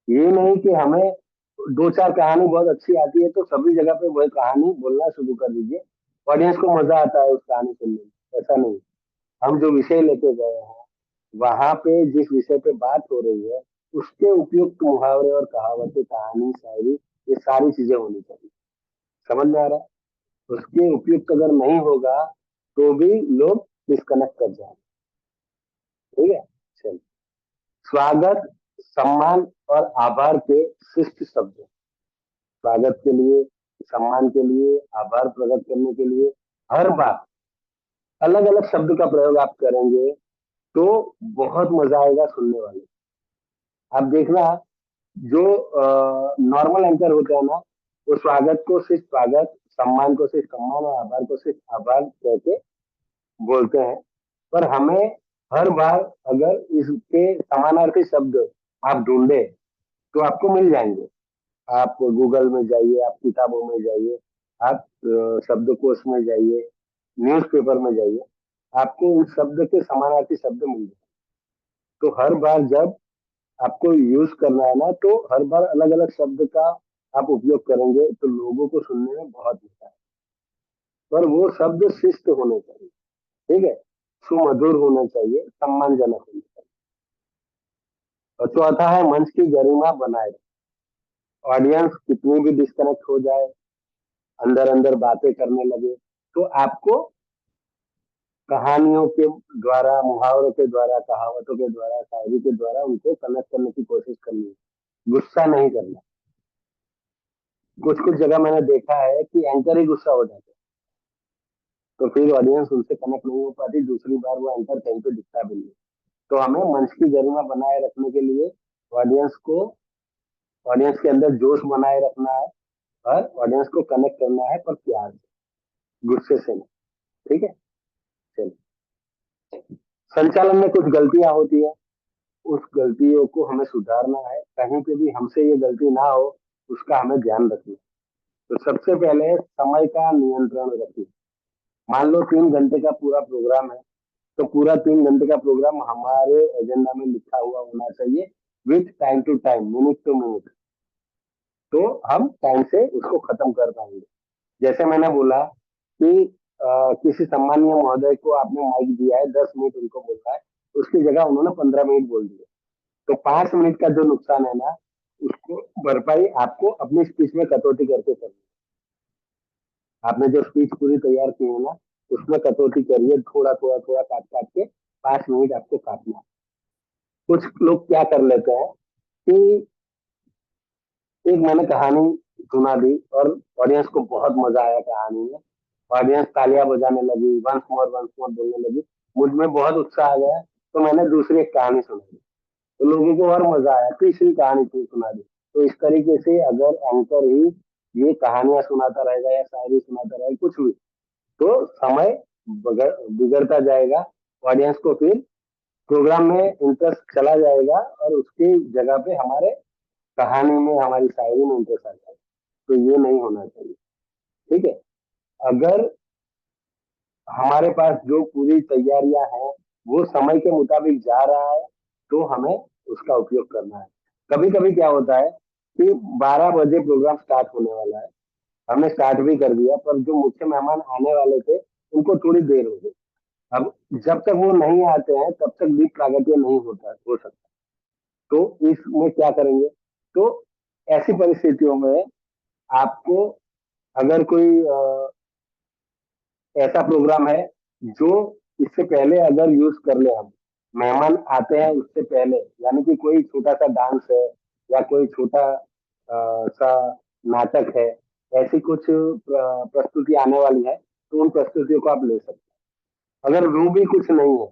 ये नहीं कि हमें दो चार कहानी बहुत अच्छी आती है तो सभी जगह पे वही कहानी बोलना शुरू कर दीजिए, ऑडियंस को मजा आता है उस कहानी सुनने में। ऐसा नहीं, हम जो विषय लेके गए हैं वहां पे जिस विषय पे बात हो रही है उसके उपयुक्त मुहावरे और कहावतें, कहानी, शायरी, ये सारी चीजें होनी चाहिए। समझ में आ रहा है? उसके उपयुक्त अगर नहीं होगा तो भी लोग डिस्कनेक्ट कर जाएंगे। ठीक है, चलिए। स्वागत, सम्मान और आभार के शिष्ट शब्द। स्वागत के लिए, सम्मान के लिए, आभार प्रकट करने के लिए हर बार अलग अलग शब्द का प्रयोग आप करेंगे तो बहुत मजा आएगा सुनने वाले। आप देखना, जो नॉर्मल एंकर होते हैं ना, वो स्वागत को सिर्फ स्वागत, सम्मान को सिर्फ सम्मान और आभार को सिर्फ आभार कह के बोलते हैं। पर हमें हर बार अगर इसके समानार्थी शब्द आप ढूंढे तो आपको मिल जाएंगे। आप गूगल में जाइए, आप किताबों में जाइए, आप शब्दकोश में जाइए, न्यूज़पेपर में जाइए, आपको उस शब्द के समानार्थी शब्द मिल जाए। तो हर बार जब आपको यूज करना है ना, तो हर बार अलग अलग शब्द का आप उपयोग करेंगे तो लोगों को सुनने में बहुत मजा है। पर वो शब्द शिष्ट होने चाहिए, ठीक है, सुमधुर होना चाहिए, सम्मानजनक होना चाहिए। और चौथा है मंच की गरिमा बनाए रखें। ऑडियंस कितनी भी डिस्कनेक्ट हो जाए, अंदर अंदर बातें करने लगे, तो आपको कहानियों के द्वारा, मुहावरों के द्वारा, कहावतों के द्वारा, शायरी के द्वारा उनको कनेक्ट करने की कोशिश करनी है, गुस्सा नहीं करना। कुछ कुछ जगह मैंने देखा है कि एंकर ही गुस्सा हो जाते हैं, तो फिर ऑडियंस उनसे कनेक्ट नहीं हो पाती, दूसरी बार वो एंकर कहीं पे दिखता भी नहीं। तो हमें मंच की गरिमा बनाए रखने के लिए ऑडियंस को, ऑडियंस के अंदर जोश बनाए रखना है और ऑडियंस को कनेक्ट करना है, पर प्यार से, गुस्से से नहीं। ठीक है, चलिए। संचालन में कुछ गलतियां होती है, उस गलतियों को हमें सुधारना है। कहीं पे भी हमसे ये गलती ना हो उसका हमें ध्यान रखना है। तो सबसे पहले समय का नियंत्रण रखिए। मान लो 3 घंटे का पूरा प्रोग्राम है, तो पूरा 3 घंटे का प्रोग्राम हमारे एजेंडा में लिखा हुआ होना चाहिए with time to time, minute to minute. तो हम टाइम से उसको खत्म कर पाएंगे। जैसे मैंने बोला कि किसी सम्मानीय महोदय को आपने माइक दिया है, 10 मिनट उनको बोलना है, उसकी जगह उन्होंने 15 मिनट बोल दिए, तो 5 मिनट का जो नुकसान है ना, उसको भरपाई आपको अपनी स्पीच में कटौती करके करनी है। आपने जो स्पीच पूरी तैयार की है ना, उसमें कटौती करिए, थोड़ा थोड़ा थोड़ा काट काट के 5 मिनट आपको काटना है। कुछ लोग क्या कर लेते हैं कि एक मैंने कहानी सुना दी और ऑडियंस को बहुत मजा आया कहानी में, ऑडियंस तालियां बजाने लगी, वंस मोर बोलने लगी, मुझ में बहुत उत्साह आ गया, तो मैंने दूसरी एक कहानी सुनाई, तो लोगों को और मजा आया, तीसरी कहानी फिर सुना दी। तो इस तरीके से अगर एंकर ही ये कहानियां सुनाता रहेगा या शायरी सुनाता रहेगा, कुछ भी, तो समय बिगड़ता जाएगा, ऑडियंस को फिर प्रोग्राम में इंटरेस्ट चला जाएगा और उसकी जगह पे हमारे कहानी में, हमारी शायरी में इंटरेस्ट आ जाएगा। तो ये नहीं होना चाहिए। ठीक है, अगर हमारे पास जो पूरी तैयारियां हैं वो समय के मुताबिक जा रहा है तो हमें उसका उपयोग करना है। कभी कभी क्या होता है कि 12 बजे प्रोग्राम स्टार्ट होने वाला है, हमने स्टार्ट भी कर दिया, पर जो मुख्य मेहमान आने वाले थे उनको थोड़ी देर हो गई। अब जब तक वो नहीं आते हैं तब तक दीप प्रागट्य नहीं हो सकता। तो इसमें क्या करेंगे, तो ऐसी परिस्थितियों में आपको, अगर कोई ऐसा प्रोग्राम है जो इससे पहले अगर यूज कर ले, हम मेहमान आते हैं उससे पहले, यानी कि कोई छोटा सा डांस है या कोई छोटा सा नाटक है, ऐसी कुछ प्रस्तुति आने वाली है, तो उन प्रस्तुतियों को आप ले सकते हैं। अगर वो भी कुछ नहीं है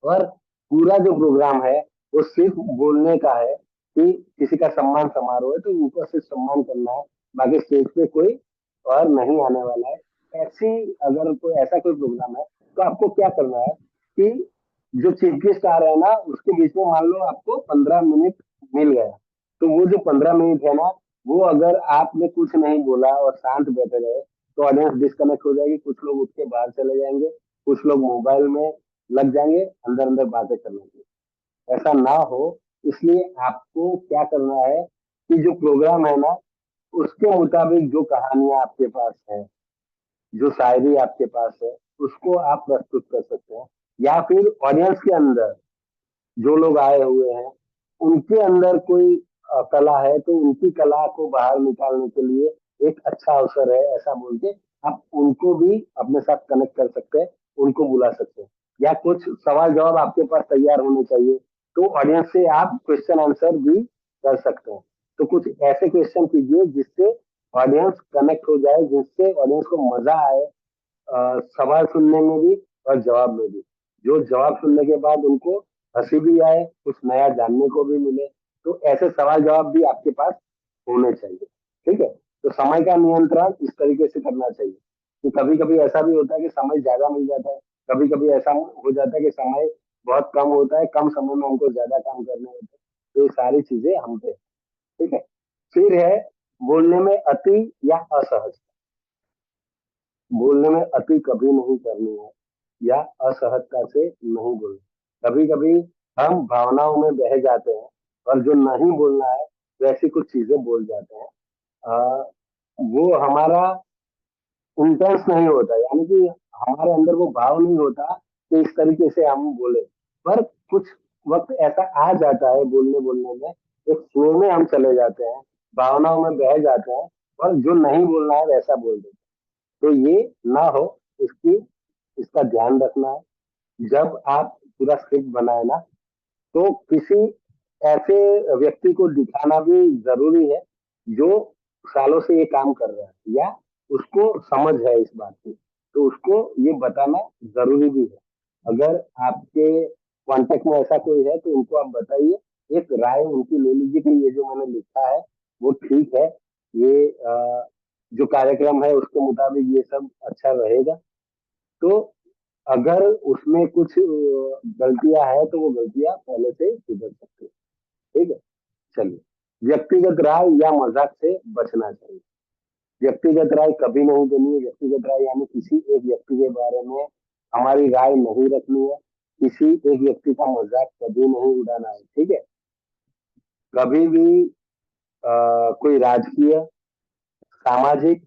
और पूरा जो प्रोग्राम है वो सिर्फ बोलने का है कि किसी का सम्मान समारोह है, तो ऊपर से सम्मान करना है, बाकी स्टेज पे कोई और नहीं आने वाला है, ऐसी अगर कोई ऐसा कोई प्रोग्राम है, तो आपको क्या करना है कि जो चीफ गेस्ट आ रहे हैं ना उसके बीच में मान लो आपको 15 मिनट मिल गया, तो वो जो 15 मिनट है ना, वो अगर आपने कुछ नहीं बोला और शांत बैठे रहे तो ऑडियंस डिस्कनेक्ट हो जाएगी, कुछ लोग उठ के बाहर चले जाएंगे, कुछ लोग मोबाइल में लग जाएंगे, अंदर अंदर बातें करने के। ऐसा ना हो, इसलिए आपको क्या करना है कि जो प्रोग्राम है ना, उसके मुताबिक जो कहानियां आपके पास है, जो शायरी आपके पास है, उसको आप प्रस्तुत कर सकते हैं। या फिर ऑडियंस के अंदर जो लोग आए हुए हैं, उनके अंदर कोई कला है, तो उनकी कला को बाहर निकालने के लिए एक अच्छा अवसर है, ऐसा बोल के आप उनको भी अपने साथ कनेक्ट कर सकते हैं, उनको बुला सकते हैं। या कुछ सवाल जवाब आपके पास तैयार होने चाहिए, तो ऑडियंस से आप क्वेश्चन आंसर भी कर सकते हैं। तो कुछ ऐसे क्वेश्चन कीजिए जिससे ऑडियंस कनेक्ट हो जाए, जिससे ऑडियंस को मजा आए सवाल सुनने में भी और जवाब में भी। जो जवाब सुनने के बाद उनको हंसी भी आए, कुछ नया जानने को भी मिले। तो ऐसे सवाल जवाब भी आपके पास होने चाहिए। ठीक है, तो समय का नियंत्रण इस तरीके से करना चाहिए कि कभी कभी ऐसा भी होता है कि समय ज्यादा मिल जाता है, कभी कभी ऐसा हो जाता है कि समय बहुत कम होता है, कम समय में हमको ज्यादा काम करने होते हैं। तो ये सारी चीजें हम पे। ठीक है, फिर है बोलने में अति या असहज। बोलने में अति कभी नहीं करनी है या असहजता से नहीं बोलना। कभी कभी हम भावनाओं में बह जाते हैं और जो नहीं बोलना है वैसी कुछ चीजें बोल जाते हैं। वो हमारा इंटेंस नहीं होता, यानी कि हमारे अंदर वो भाव नहीं होता कि इस तरीके से हम बोले। पर कुछ वक्त ऐसा आ जाता है बोलने बोलने में, एक फ्लो में हम चले जाते हैं, भावनाओं में बह जाते हैं और जो नहीं बोलना है वैसा बोल देते हैं। तो ये ना हो, इसकी इसका ध्यान रखना है। जब आप पूरा स्क्रिप्ट बनाए ना, तो किसी ऐसे व्यक्ति को दिखाना भी जरूरी है जो सालों से ये काम कर रहा है या उसको समझ है इस बात की, तो उसको ये बताना जरूरी भी है। अगर आपके कांटेक्ट में ऐसा कोई है तो उनको आप बताइए, एक राय उनकी ले लीजिए कि ये जो मैंने लिखा है वो ठीक है, ये जो कार्यक्रम है उसके मुताबिक ये सब अच्छा रहेगा। तो अगर उसमें कुछ गलतियां हैं तो वो गलतियां पहले से सुधर सकती है। ठीक है, चलिए। व्यक्तिगत राय या मजाक से बचना चाहिए। व्यक्तिगत राय कभी नहीं देनी है। व्यक्तिगत राय यानी किसी एक व्यक्ति के बारे में हमारी राय नहीं रखनी है, किसी एक व्यक्ति का मजाक कभी नहीं उड़ाना है। ठीक है, कभी भी कोई राजकीय, सामाजिक,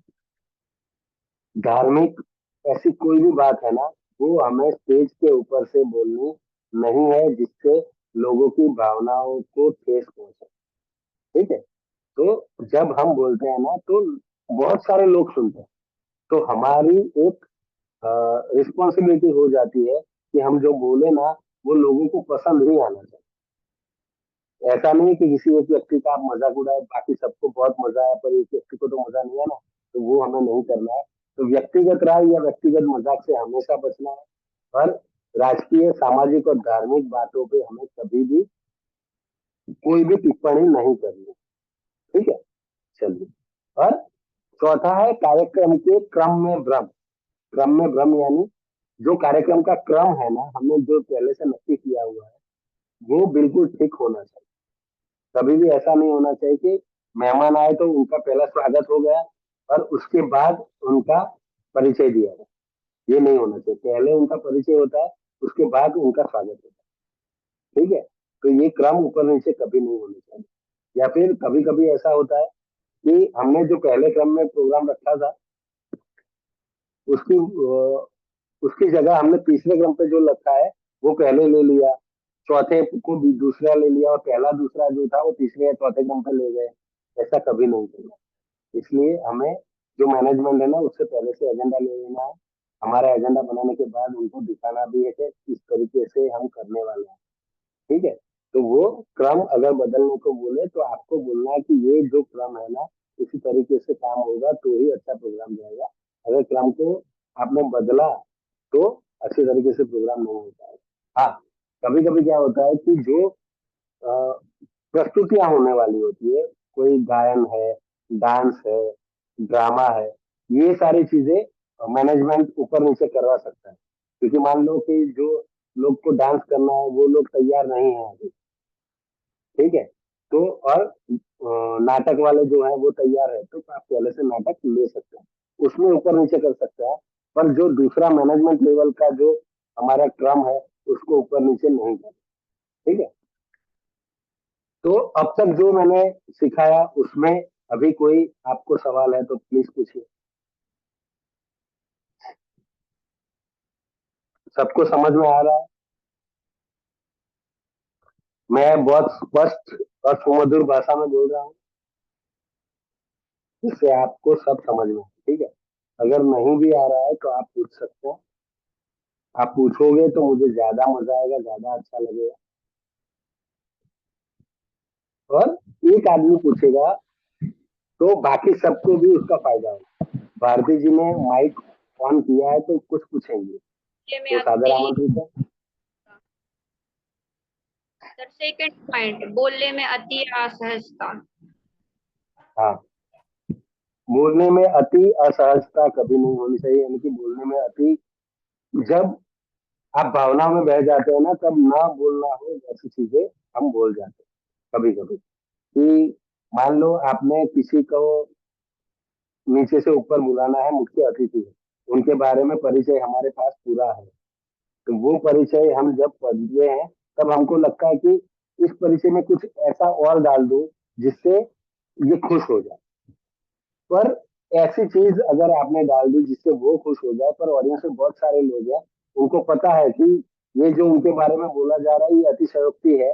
धार्मिक ऐसी कोई भी बात है ना, वो हमें स्टेज के ऊपर से बोलनी नहीं है जिससे लोगों की भावनाओं को ठेस पहुंचे। ठीक है, तो जब हम बोलते हैं ना तो बहुत सारे लोग सुनते हैं, तो हमारी एक रिस्पॉन्सिबिलिटी हो जाती है कि हम जो बोले ना वो लोगों को पसंद ही आना चाहिए। ऐसा नहीं कि किसी एक व्यक्ति का आप मजाक उड़ाए, बाकी सबको बहुत मजा आया पर एक व्यक्ति को तो मजा नहीं आना, तो वो हमें नहीं करना है। तो व्यक्तिगत राय या व्यक्तिगत मजाक से हमेशा बचना है और राजकीय, सामाजिक और धार्मिक बातों पे हमें कभी भी कोई भी टिप्पणी नहीं करनी है। ठीक है, चलिए। और चौथा है कार्यक्रम के क्रम में भ्रम। क्रम में भ्रम यानी जो कार्यक्रम का क्रम है ना, हमने जो पहले से नक्की किया हुआ है वो बिल्कुल ठीक होना चाहिए। कभी भी ऐसा नहीं होना चाहिए कि मेहमान आए तो उनका पहला स्वागत हो गया और उसके बाद उनका परिचय दिया गया। ये नहीं होना चाहिए, पहले उनका परिचय होता है, उसके बाद उनका स्वागत होता है। ठीक है, तो ये क्रम ऊपर नीचे कभी नहीं होना चाहिए। या फिर कभी कभी ऐसा होता है कि हमने जो पहले क्रम में प्रोग्राम रखा था उसकी जगह हमने तीसरे क्रम पे जो रखा है वो पहले ले लिया, चौथे को भी दूसरा ले लिया और पहला दूसरा जो था वो तीसरे या चौथे क्रम पे ले गए। ऐसा कभी नहीं करना। इसलिए हमें जो मैनेजमेंट है ना उससे पहले से एजेंडा ले लेना है। हमारा एजेंडा बनाने के बाद उनको दिखाना भी है कि इस तरीके से हम करने वाले हैं। ठीक है, तो वो क्रम अगर बदलने को बोले तो आपको बोलना है कि ये जो क्रम है ना इसी तरीके से काम होगा तो ही अच्छा प्रोग्राम जाएगा। अगर क्रम को आपने बदला तो अच्छी तरीके से प्रोग्राम नहीं हो पाएगा। हाँ, कभी कभी क्या होता है कि जो प्रस्तुतियां होने वाली होती है, कोई गायन है, डांस है, ड्रामा है, ये सारी चीजें मैनेजमेंट ऊपर नीचे करवा सकता है। क्योंकि मान लो कि जो लोग को डांस करना है वो लोग तैयार नहीं है अभी। ठीक है, तो और नाटक वाले जो है वो तैयार है, तो आप पहले से नाटक ले सकते हैं, उसमें ऊपर नीचे कर सकते हैं। पर जो दूसरा मैनेजमेंट लेवल का जो हमारा क्रम है उसको ऊपर नीचे नहीं कर। ठीक है, तो अब तक जो मैंने सिखाया उसमें अभी कोई आपको सवाल है तो प्लीज पूछिए। सबको समझ में आ रहा है? मैं बहुत स्पष्ट और सुमधुर भाषा में बोल रहा हूँ जिससे आपको सब समझ में आए, ठीक है। अगर नहीं भी आ रहा है तो आप पूछ सकते हैं। आप पूछोगे तो मुझे ज्यादा मजा आएगा, ज्यादा अच्छा लगेगा। और एक आदमी पूछेगा तो बाकी सबको भी उसका फायदा होगा। भारती जी ने माइक ऑन किया है तो कुछ पूछेंगे, बोलने में तो सादर अति आमंत्रित है। सर सेकंड पॉइंट, बोलने में अति असहजता। हाँ, बोलने में अति असहजता कभी नहीं होनी चाहिए, यानी कि बोलने में अति, जब आप भावना में बह जाते हैं ना तब ना बोलना हो जैसी चीजें हम बोल जाते हैं कभी कभी। कि मान लो आपने किसी को नीचे से ऊपर बुलाना है, मुख्य अतिथि है, उनके बारे में परिचय हमारे पास पूरा है, तो वो परिचय हम जब पढ़ते हैं तब हमको लगता है कि इस परिचय में कुछ ऐसा और डाल दूं जिससे ये खुश हो जाए। पर ऐसी चीज अगर आपने डाल दी जिससे वो खुश हो जाए, पर ऑडियंस में बहुत सारे लोग हैं, उनको पता है कि ये जो उनके बारे में बोला जा रहा है ये अतिशयोक्ति है,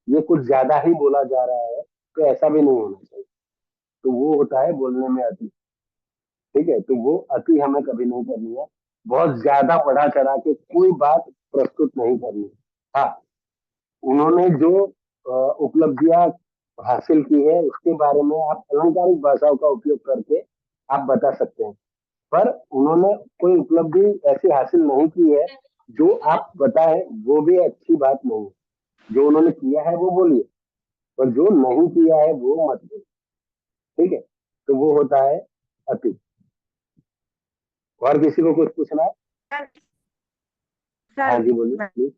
ये कुछ ज्यादा ही बोला जा रहा है, तो ऐसा भी नहीं होना चाहिए। तो वो होता है बोलने में अति, ठीक है। तो वो अति हमें कभी नहीं करनी है, बहुत ज्यादा बढ़ा चढ़ा के कोई बात प्रस्तुत नहीं करनी है। हाँ, उन्होंने जो उपलब्धियां हासिल की है उसके बारे में आप अलंकारिक भाषाओं का उपयोग करके आप बता सकते हैं, पर उन्होंने कोई उपलब्धि ऐसी हासिल नहीं की है जो आप बताएं, वो भी अच्छी बात नहीं है। जो उन्होंने किया है वो बोलिए, पर जो नहीं किया है वो मत बोलिए, ठीक है। तो वो होता है अति। और किसी को कुछ पूछना है? हाँ सर जी बोलिए प्लीज।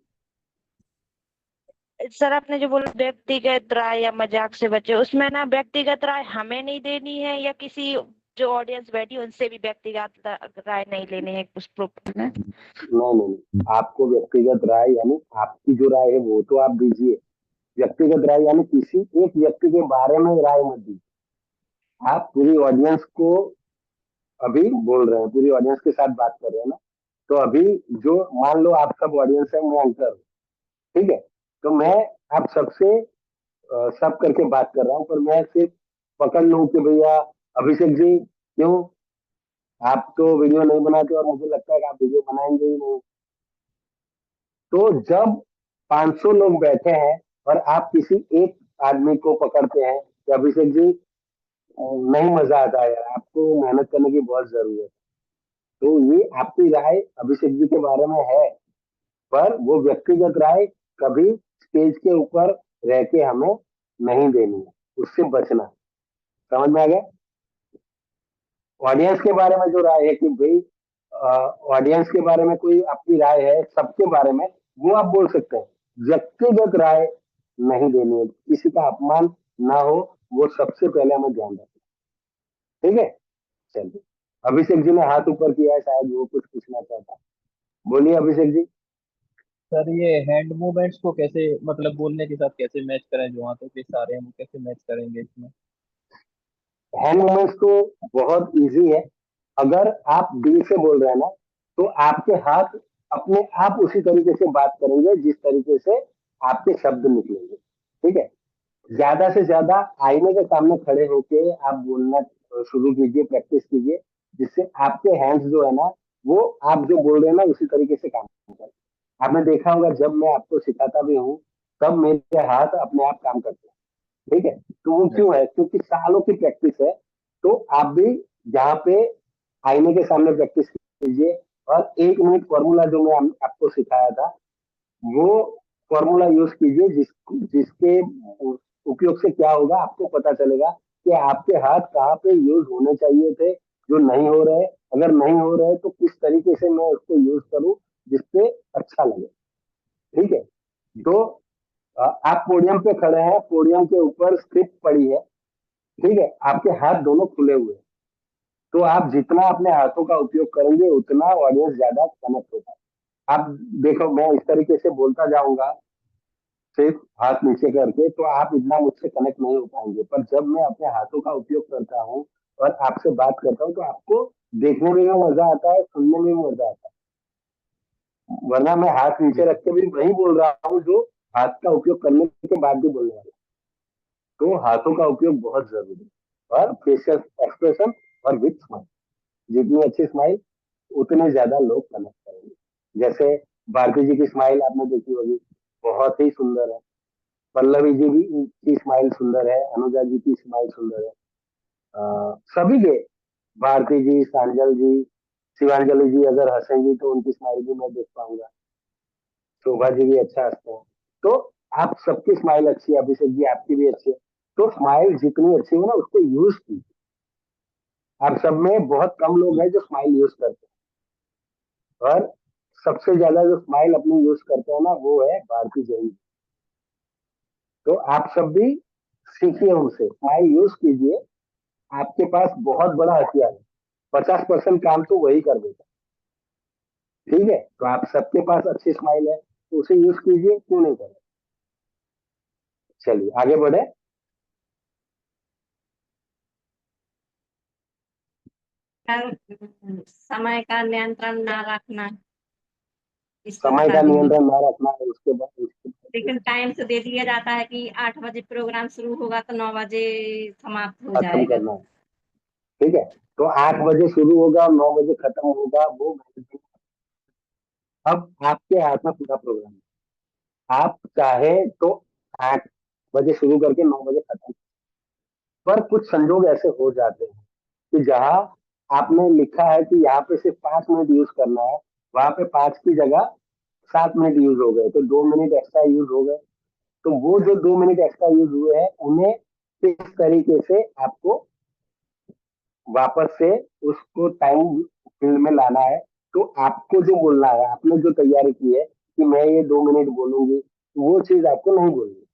सर आपने जो बोला व्यक्तिगत राय या मजाक से बचे, उसमें ना व्यक्तिगत राय हमें नहीं देनी है या किसी जो ऑडियंस बैठी है उनसे भी व्यक्तिगत राय नहीं लेनी है उस प्रोग्राम में? नहीं नहीं, आपको व्यक्तिगत राय यानी आपकी जो राय है वो तो आप दीजिए। व्यक्तिगत राय यानी किसी एक व्यक्ति के बारे में राय मत दीजिए। आप पूरी ऑडियंस को अभी बोल रहे हैं, पूरी ऑडियंस के साथ बात कर रहे हैं ना, तो अभी जो मान लो आप सब ऑडियंस है, मैं एंकर हूँ, ठीक है। तो मैं आप सबसे सब करके बात कर रहा हूँ, पर मैं सिर्फ पकड़ लूं कि भैया अभिषेक जी क्यों आप तो वीडियो नहीं बनाते और मुझे लगता है कि आप वीडियो बनाएंगे ही नहीं। तो जब 500 लोग बैठे हैं और आप किसी एक आदमी को पकड़ते हैं कि अभिषेक जी नहीं मजा आता है यार, आपको मेहनत करने की बहुत जरूरत है, तो ये आपकी राय अभिषेक जी के बारे में है, पर वो व्यक्तिगत राय कभी स्टेज के ऊपर रह के हमें नहीं देनी है, उससे बचना है। समझ में आ गया? ऑडियंस के बारे में जो राय है कि भाई ऑडियंस के बारे में कोई आपकी राय है सबके बारे में, वो आप बोल सकते हैं। व्यक्तिगत राय नहीं देनी है, किसी का अपमान ना हो, वो सबसे पहले हमें ध्यान रखना है, ठीक है। चलिए, अभिषेक जी ने हाथ ऊपर किया है, शायद वो कुछ पूछना चाहता है। बोलिए अभिषेक जी। सर ये हैंड मूवमेंट्स को कैसे मतलब बोलने के साथ कैसे मैच करें, जो हाथों के इशारे हैं वो कैसे मैच करेंगे इसमें? हैंड मूवमेंट्स तो बहुत इजी है। अगर आप दिल से बोल रहे हैं ना, तो आपके हाथ अपने आप उसी तरीके से बात करेंगे जिस तरीके से आपके शब्द निकलेंगे, ठीक है। ज्यादा से ज्यादा आईने के सामने खड़े होके आप बोलना शुरू कीजिए, प्रैक्टिस कीजिए, जिससे आपके हैंड्स जो है ना, वो आप जो बोल रहे हैं ना उसी तरीके से काम करें। आपने देखा होगा जब मैं आपको सिखाता भी हूँ तब मेरे हाथ अपने आप काम करते हैं, ठीक है। तो वो क्यों है? क्योंकि सालों की प्रैक्टिस है। तो आप भी यहाँ पे आईने के सामने प्रैक्टिस कीजिए, और 1 मिनट फॉर्मूला जो मैं आपको सिखाया था वो फॉर्मूला यूज कीजिए, जिसके उपयोग से क्या होगा आपको पता चलेगा कि आपके हाथ कहाँ पे यूज होने चाहिए थे, जो नहीं हो रहे। अगर नहीं हो रहे तो किस तरीके से मैं उसको यूज करूं जिससे अच्छा लगे, ठीक है। तो आप पोडियम पे खड़े हैं, पोडियम के ऊपर स्क्रिप्ट पड़ी है, ठीक है, आपके हाथ दोनों खुले हुए हैं, तो आप जितना अपने हाथों का उपयोग करेंगे उतना ऑडियंस ज्यादा कनेक्ट होगा। आप देखो मैं इस तरीके से बोलता जाऊंगा सिर्फ हाथ नीचे करके, तो आप इतना मुझसे कनेक्ट नहीं हो पाएंगे। पर जब मैं अपने हाथों का उपयोग करता हूँ और आपसे बात करता हूँ तो आपको देखने में भी मजा आता है, सुनने में भी मजा आता है। वरना मैं हाथ नीचे रख के भी वही बोल रहा हूँ जो हाथ का उपयोग करने के बाद भी बोलने वाला। तो हाथों का उपयोग बहुत जरूरी है, और फेशियल एक्सप्रेशन और विथ स्माइल, जितनी अच्छी स्माइल उतने ज्यादा लोग कनेक्ट करेंगे। जैसे भारती जी की स्माइल आपने देखी होगी, बहुत ही सुंदर है। पल्लवी जी भी की स्माइल सुंदर है, अनुजा जी की स्माइल सुंदर है। सभी के, भारती जी, सांजल जी, शिवांजलि जी अगर हंसेंगी तो उनकी स्माइल भी मैं देख पाऊंगा। शोभा जी भी अच्छा हंसते हैं। तो आप सबकी स्माइल अच्छी है, अभिषेक जी आपकी भी अच्छी है। तो स्माइल जितनी अच्छी हो ना उसको यूज कीजिए। आप सब में बहुत कम लोग हैं जो स्माइल यूज करते हैं, और सबसे ज्यादा जो स्माइल अपनी यूज करते हैं ना वो है भारती जी। तो आप सब भी सीखिए उनसे, स्माइल यूज कीजिए। आपके पास बहुत बड़ा हथियार है, 50% काम तो वही कर देता है। ठीक है, तो आप सबके पास अच्छी स्माइल है तो उसे यूज कीजिए, क्यों नहीं करें। चलिए आगे बढ़े। समय का नियंत्रण ना रखना, इसको समय बता का दीजिए। नियंत्रण ना रखना है, उसके बाद लेकिन टाइम से दे दिया जाता है कि 8 बजे प्रोग्राम शुरू होगा तो 9 बजे समाप्त हो खत्म जाएगा। करना है। ठीक है, तो 8 बजे शुरू होगा, 9 बजे खत्म होगा, वो अब आपके हाथ में पूरा प्रोग्राम है। आप चाहे तो 8 बजे शुरू करके 9 बजे खत्म, पर कुछ संजोग ऐसे हो जाते हैं कि जहां आपने लिखा है कि यहाँ पे सिर्फ 5 मिनट यूज करना है, वहां पे 5 की जगह 7 मिनट यूज हो गए, तो 2 मिनट एक्स्ट्रा यूज हो गए। तो वो जो 2 मिनट एक्स्ट्रा यूज हुए हैं उन्हें किस तरीके से आपको वापस से उसको टाइम फील्ड में लाना है। तो आपको जो बोलना है, आपने जो तैयारी की है कि मैं ये 2 मिनट बोलूंगी, वो चीज आपको नहीं बोलनी।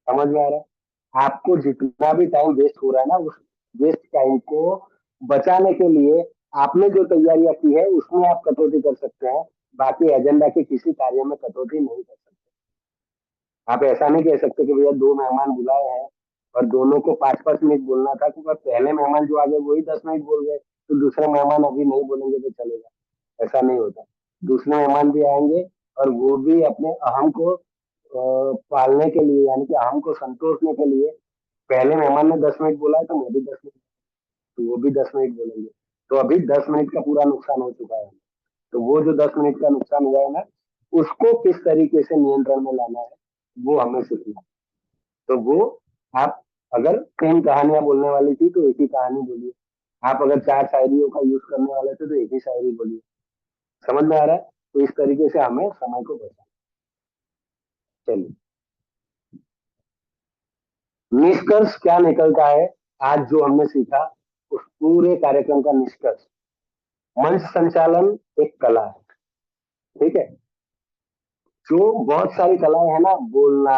समझ में आ रहा है? आपको जितना भी टाइम वेस्ट हो रहा है ना, उस वेस्ट टाइम को बचाने के लिए आपने जो तैयारियां की है उसमें आप कटौती कर सकते हैं, बाकी एजेंडा के किसी कार्य में कटौती नहीं कर सकते। आप ऐसा नहीं कह सकते कि भैया 2 मेहमान बुलाए हैं और दोनों को 5-5 मिनट बोलना था, क्योंकि पहले मेहमान जो आ गए वही 10 मिनट बोल गए, तो दूसरे मेहमान अभी नहीं बोलेंगे तो चलेगा। ऐसा नहीं होता। दूसरे मेहमान भी आएंगे और वो भी अपने अहम को पालने के लिए, यानी कि अहम को संतोषने के लिए, पहले मेहमान ने 10 मिनट बोला है तो मैं भी 10 मिनट, तो वो भी 10 मिनट बोलेंगे। तो अभी 10 मिनट का पूरा नुकसान हो चुका है। तो वो जो 10 मिनट का नुकसान हुआ है ना, उसको किस तरीके से नियंत्रण में लाना है वो हमें सीखना है। तो वो आप अगर 3 कहानियां बोलने वाली थी तो एक ही कहानी बोलिए। आप अगर 4 शायरियों का यूज करने वाले थे तो एक ही शायरी बोलिए। समझ में आ रहा है? तो इस तरीके से हमें समय को बचाना। चलिए, निष्कर्ष क्या निकलता है आज जो हमने सीखा, उस पूरे कार्यक्रम का निष्कर्ष, मंच संचालन एक कला है। ठीक है, जो बहुत सारी कलाएं हैं ना, बोलना,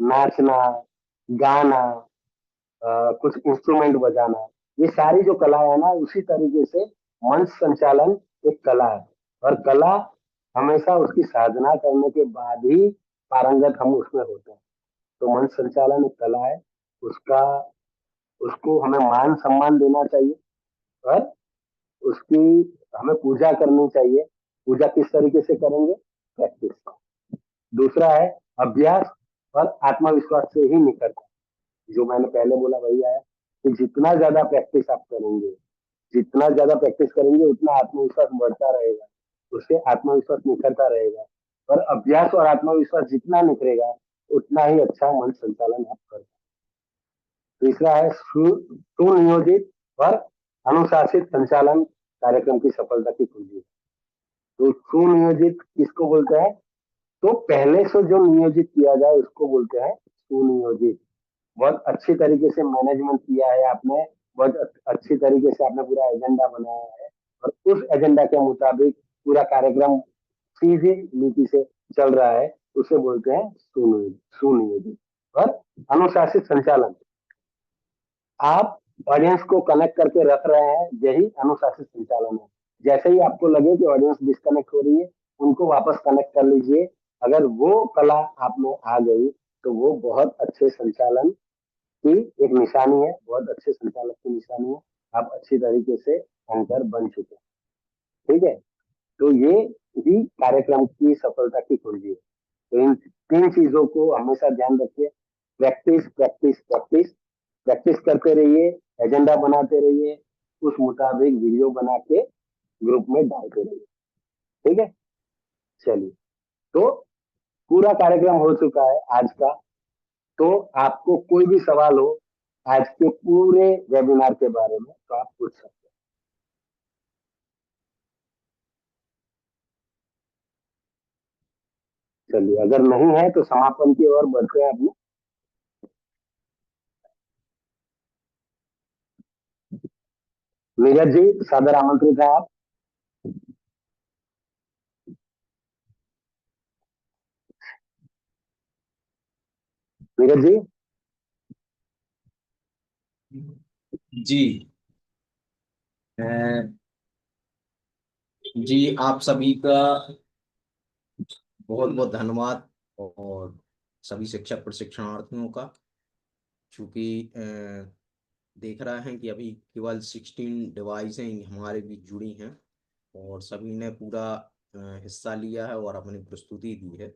नाचना, गाना, कुछ इंस्ट्रूमेंट बजाना, ये सारी जो कलाएं है ना, उसी तरीके से मंच संचालन एक कला है। और कला हमेशा उसकी साधना करने के बाद ही पारंगत हम उसमें होते हैं। तो मंच संचालन एक कला है, उसका उसको हमें मान सम्मान देना चाहिए, और उसकी हमें पूजा करनी चाहिए। पूजा किस तरीके से करेंगे? प्रैक्टिस। दूसरा है अभ्यास और आत्मविश्वास से ही निकलता है। जो मैंने पहले बोला वही आया कि जितना ज्यादा प्रैक्टिस आप करेंगे, जितना ज्यादा प्रैक्टिस करेंगे उतना आत्मविश्वास बढ़ता रहेगा, उससे आत्मविश्वास निखरता रहेगा। और अभ्यास और आत्मविश्वास जितना निखरेगा उतना ही अच्छा मन संचालन आप कर। तीसरा है सुनियोजित और अनुशासित संचालन कार्यक्रम की सफलता की कुंजी। तो सुनियोजित किसको बोलते हैं? तो पहले से जो नियोजित किया जाए उसको बोलते हैं सुनियोजित। बहुत अच्छी तरीके से मैनेजमेंट किया है आपने, बहुत अच्छी तरीके से आपने पूरा एजेंडा बनाया है, और उस एजेंडा के मुताबिक पूरा कार्यक्रम सीधी नीति से चल रहा है, उसे बोलते हैं सुनियोजित। और अनुशासित संचालन, आप ऑडियंस को कनेक्ट करके रख रहे हैं, यही अनुशासित संचालन है। जैसे ही आपको लगे कि ऑडियंस डिस्कनेक्ट हो रही है, उनको वापस कनेक्ट कर लीजिए, अगर वो कला आप में आ गई तो वो बहुत अच्छे संचालन की एक निशानी है, बहुत अच्छे संचालक की निशानी है। आप अच्छी तरीके से एंकर बन चुके हैं, ठीक है। तो ये ही कार्यक्रम की सफलता की कुंजी है। तो इन 3 चीजों को हमेशा ध्यान रखिए। प्रैक्टिस प्रैक्टिस प्रैक्टिस, प्रैक्टिस करते रहिए, एजेंडा बनाते रहिए, उस मुताबिक वीडियो बना के ग्रुप में डालते रहिए, ठीक है। चलिए, तो पूरा कार्यक्रम हो चुका है आज का। तो आपको कोई भी सवाल हो आज के पूरे वेबिनार के बारे में तो आप पूछ सकते हैं। चलिए, अगर नहीं है तो समापन की ओर बढ़ते हैं अपने। नीरज जी, सादर आमंत्रित है आप। नीरज जी। जी जी, आप सभी का बहुत बहुत धन्यवाद, और सभी शिक्षक प्रशिक्षणार्थियों का। चूंकि देख रहे हैं कि अभी केवल 16 डिवाइसें हमारे बीच जुड़ी हैं, और सभी ने पूरा हिस्सा लिया है और अपनी प्रस्तुति दी है।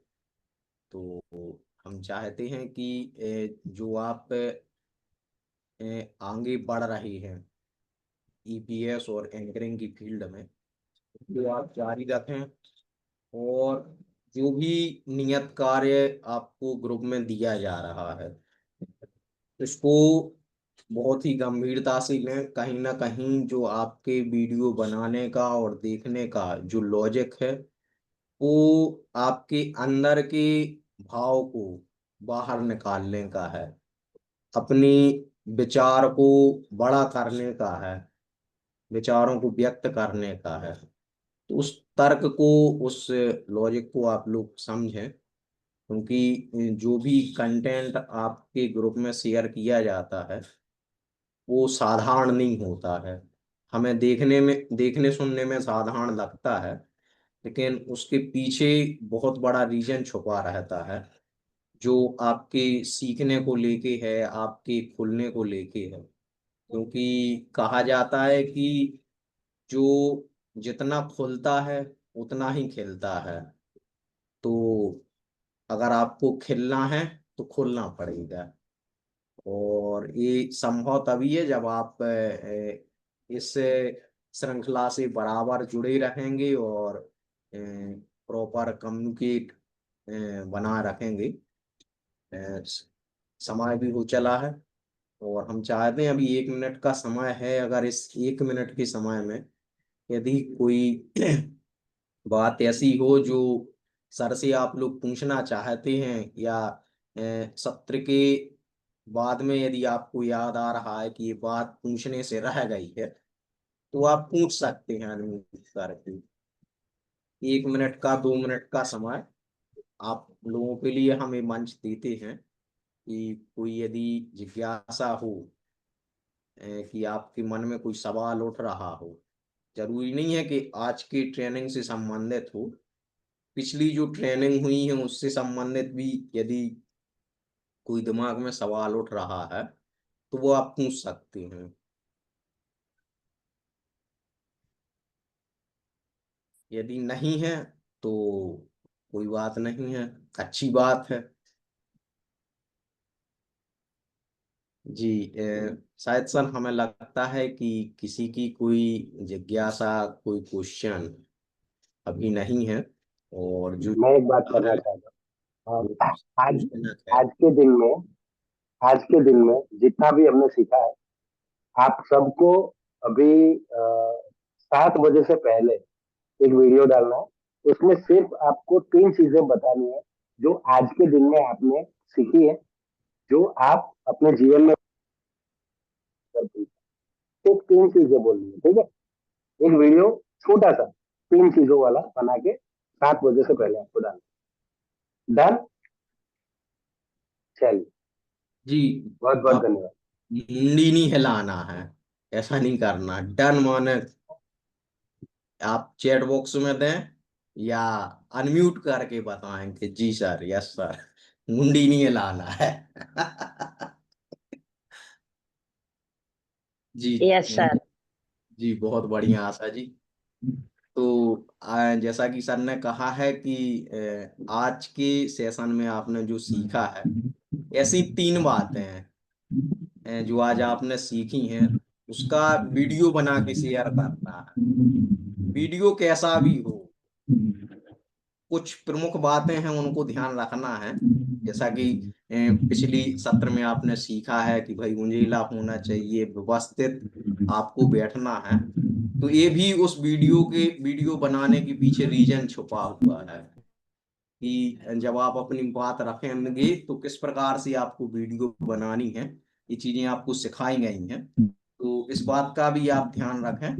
तो हम चाहते हैं कि जो आप आगे बढ़ रहे हैं ईपीएस और एंकरिंग की फील्ड में, जो आप जारी रखें, और जो भी नियत कार्य आपको ग्रुप में दिया जा रहा है इसको बहुत ही गंभीरता से लें। कहीं ना कहीं जो आपके वीडियो बनाने का और देखने का जो लॉजिक है, वो आपके अंदर के भाव को बाहर निकालने का है, अपनी विचार को बड़ा करने का है, विचारों को व्यक्त करने का है। तो उस तर्क को, उस लॉजिक को आप लोग समझें, क्योंकि जो भी कंटेंट आपके ग्रुप में शेयर किया जाता है वो साधारण नहीं होता है। हमें देखने सुनने में साधारण लगता है, लेकिन उसके पीछे बहुत बड़ा रीजन छुपा रहता है, जो आपके सीखने को लेके है, आपके खुलने को लेके है। क्योंकि कहा जाता है कि जो जितना खुलता है उतना ही खिलता है। तो अगर आपको खिलना है तो खुलना पड़ेगा, और ये संभव तभी है जब आप इस श्रृंखला से बराबर जुड़े रहेंगे और प्रॉपर कम्युनिकेट बना रखेंगे। समय भी हो चला है, और हम चाहते हैं अभी 1 मिनट का समय है। अगर इस 1 मिनट के समय में यदि कोई बात ऐसी हो जो सर से आप लोग पूछना चाहते हैं, या सत्र के बाद में यदि आपको याद आ रहा है कि ये बात पूछने से रह गई है, तो आप पूछ सकते हैं अनम्यूट करके। 1 मिनट का, 2 मिनट का समय आप लोगों के लिए हमें मंच देते हैं कि कोई यदि जिज्ञासा हो, कि आपके मन में कोई सवाल उठ रहा हो। जरूरी नहीं है कि आज की ट्रेनिंग से संबंधित हो, पिछली जो ट्रेनिंग हुई है उससे संबंधित भी यदि कोई दिमाग में सवाल उठ रहा है तो वो आप पूछ सकते हैं। यदि नहीं है तो कोई बात नहीं है, अच्छी बात है। जी, शायद सर हमें लगता है कि किसी की कोई जिज्ञासा, कोई क्वेश्चन अभी नहीं है, और जो मैं एक बात करना चाहता हूँ। आज आज के दिन में आज के दिन में जितना भी हमने सीखा है, आप सबको अभी 7 बजे से पहले एक वीडियो डालना है। उसमें सिर्फ आपको 3 चीजें बतानी है जो आज के दिन में आपने सीखी है, जो आप अपने जीवन में करते हैं। सिर्फ 3 चीजें बोलनी है, ठीक है। एक वीडियो छोटा सा 3 चीजों वाला बना के 7 बजे से पहले आपको डालना। डन। चलिए, जी, बहुत बहुत आप धन्यवाद। मुंडी नहीं हिलाना है, ऐसा नहीं करना। डन माने आप चैट बॉक्स में दें या अनम्यूट करके बताएं कि जी सर, यस सर, मुंडी नहीं हिलाना है। जी। Yes sir. जी बहुत बढ़िया आशा जी। तो जैसा कि सर ने कहा है कि आज के सेशन में आपने जो सीखा है, ऐसी 3 बातें हैं जो आज आपने सीखी हैं, उसका वीडियो बना के शेयर करना है। वीडियो कैसा भी हो, कुछ प्रमुख बातें हैं उनको ध्यान रखना है। जैसा कि पिछली सत्र में आपने सीखा है कि भाई उंजीला होना चाहिए, व्यवस्थित आपको बैठना है। तो ये भी उस वीडियो बनाने के पीछे रीजन छुपा हुआ है कि जब आप अपनी बात रखेंगे तो किस प्रकार से आपको वीडियो बनानी है, ये चीजें आपको सिखाई गई हैं। तो इस बात का भी आप ध्यान रखें।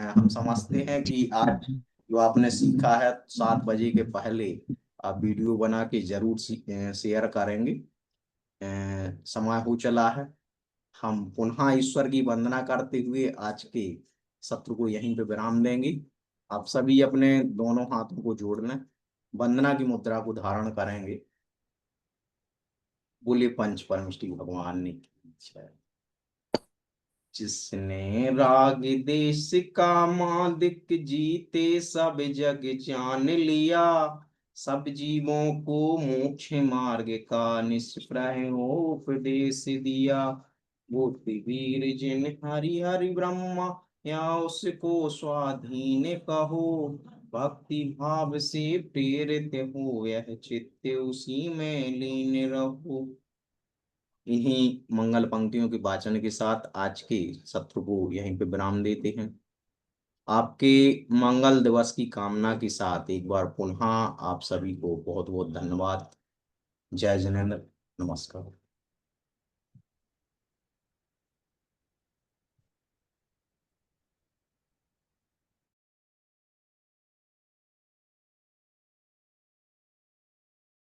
हम समझते हैं कि आज जो आपने सीखा है 7 बजे के पहले आप वीडियो बना के जरूर शेयर करेंगे। समय हो चला है, हम पुनः ईश्वर की वंदना करते हुए आज के सत्र को यहीं पे विराम देंगे। आप सभी अपने दोनों हाथों को जोड़ लें, वंदना की मुद्रा को धारण करेंगे। बोले पंच परम श्री भगवान ने की जय। जिसने राग देश का मादिक जीते सब जग जान लिया, सब जीवों को मोक्ष मार्ग का निष्प्रह उपदेश दिया। वो वीर जिन हरि हरि ब्रह्मा या उसको स्वाधीन कहो, भक्ति भाव से प्रेरित हो यह चित्त उसी में लीन रहो। इन्हीं मंगल पंक्तियों के वाचन के साथ आज के सत्र को यहीं पे विराम देते हैं। आपके मंगल दिवस की कामना के साथ एक बार पुनः आप सभी को बहुत बहुत धन्यवाद। जय जिनेंद्र, नमस्कार।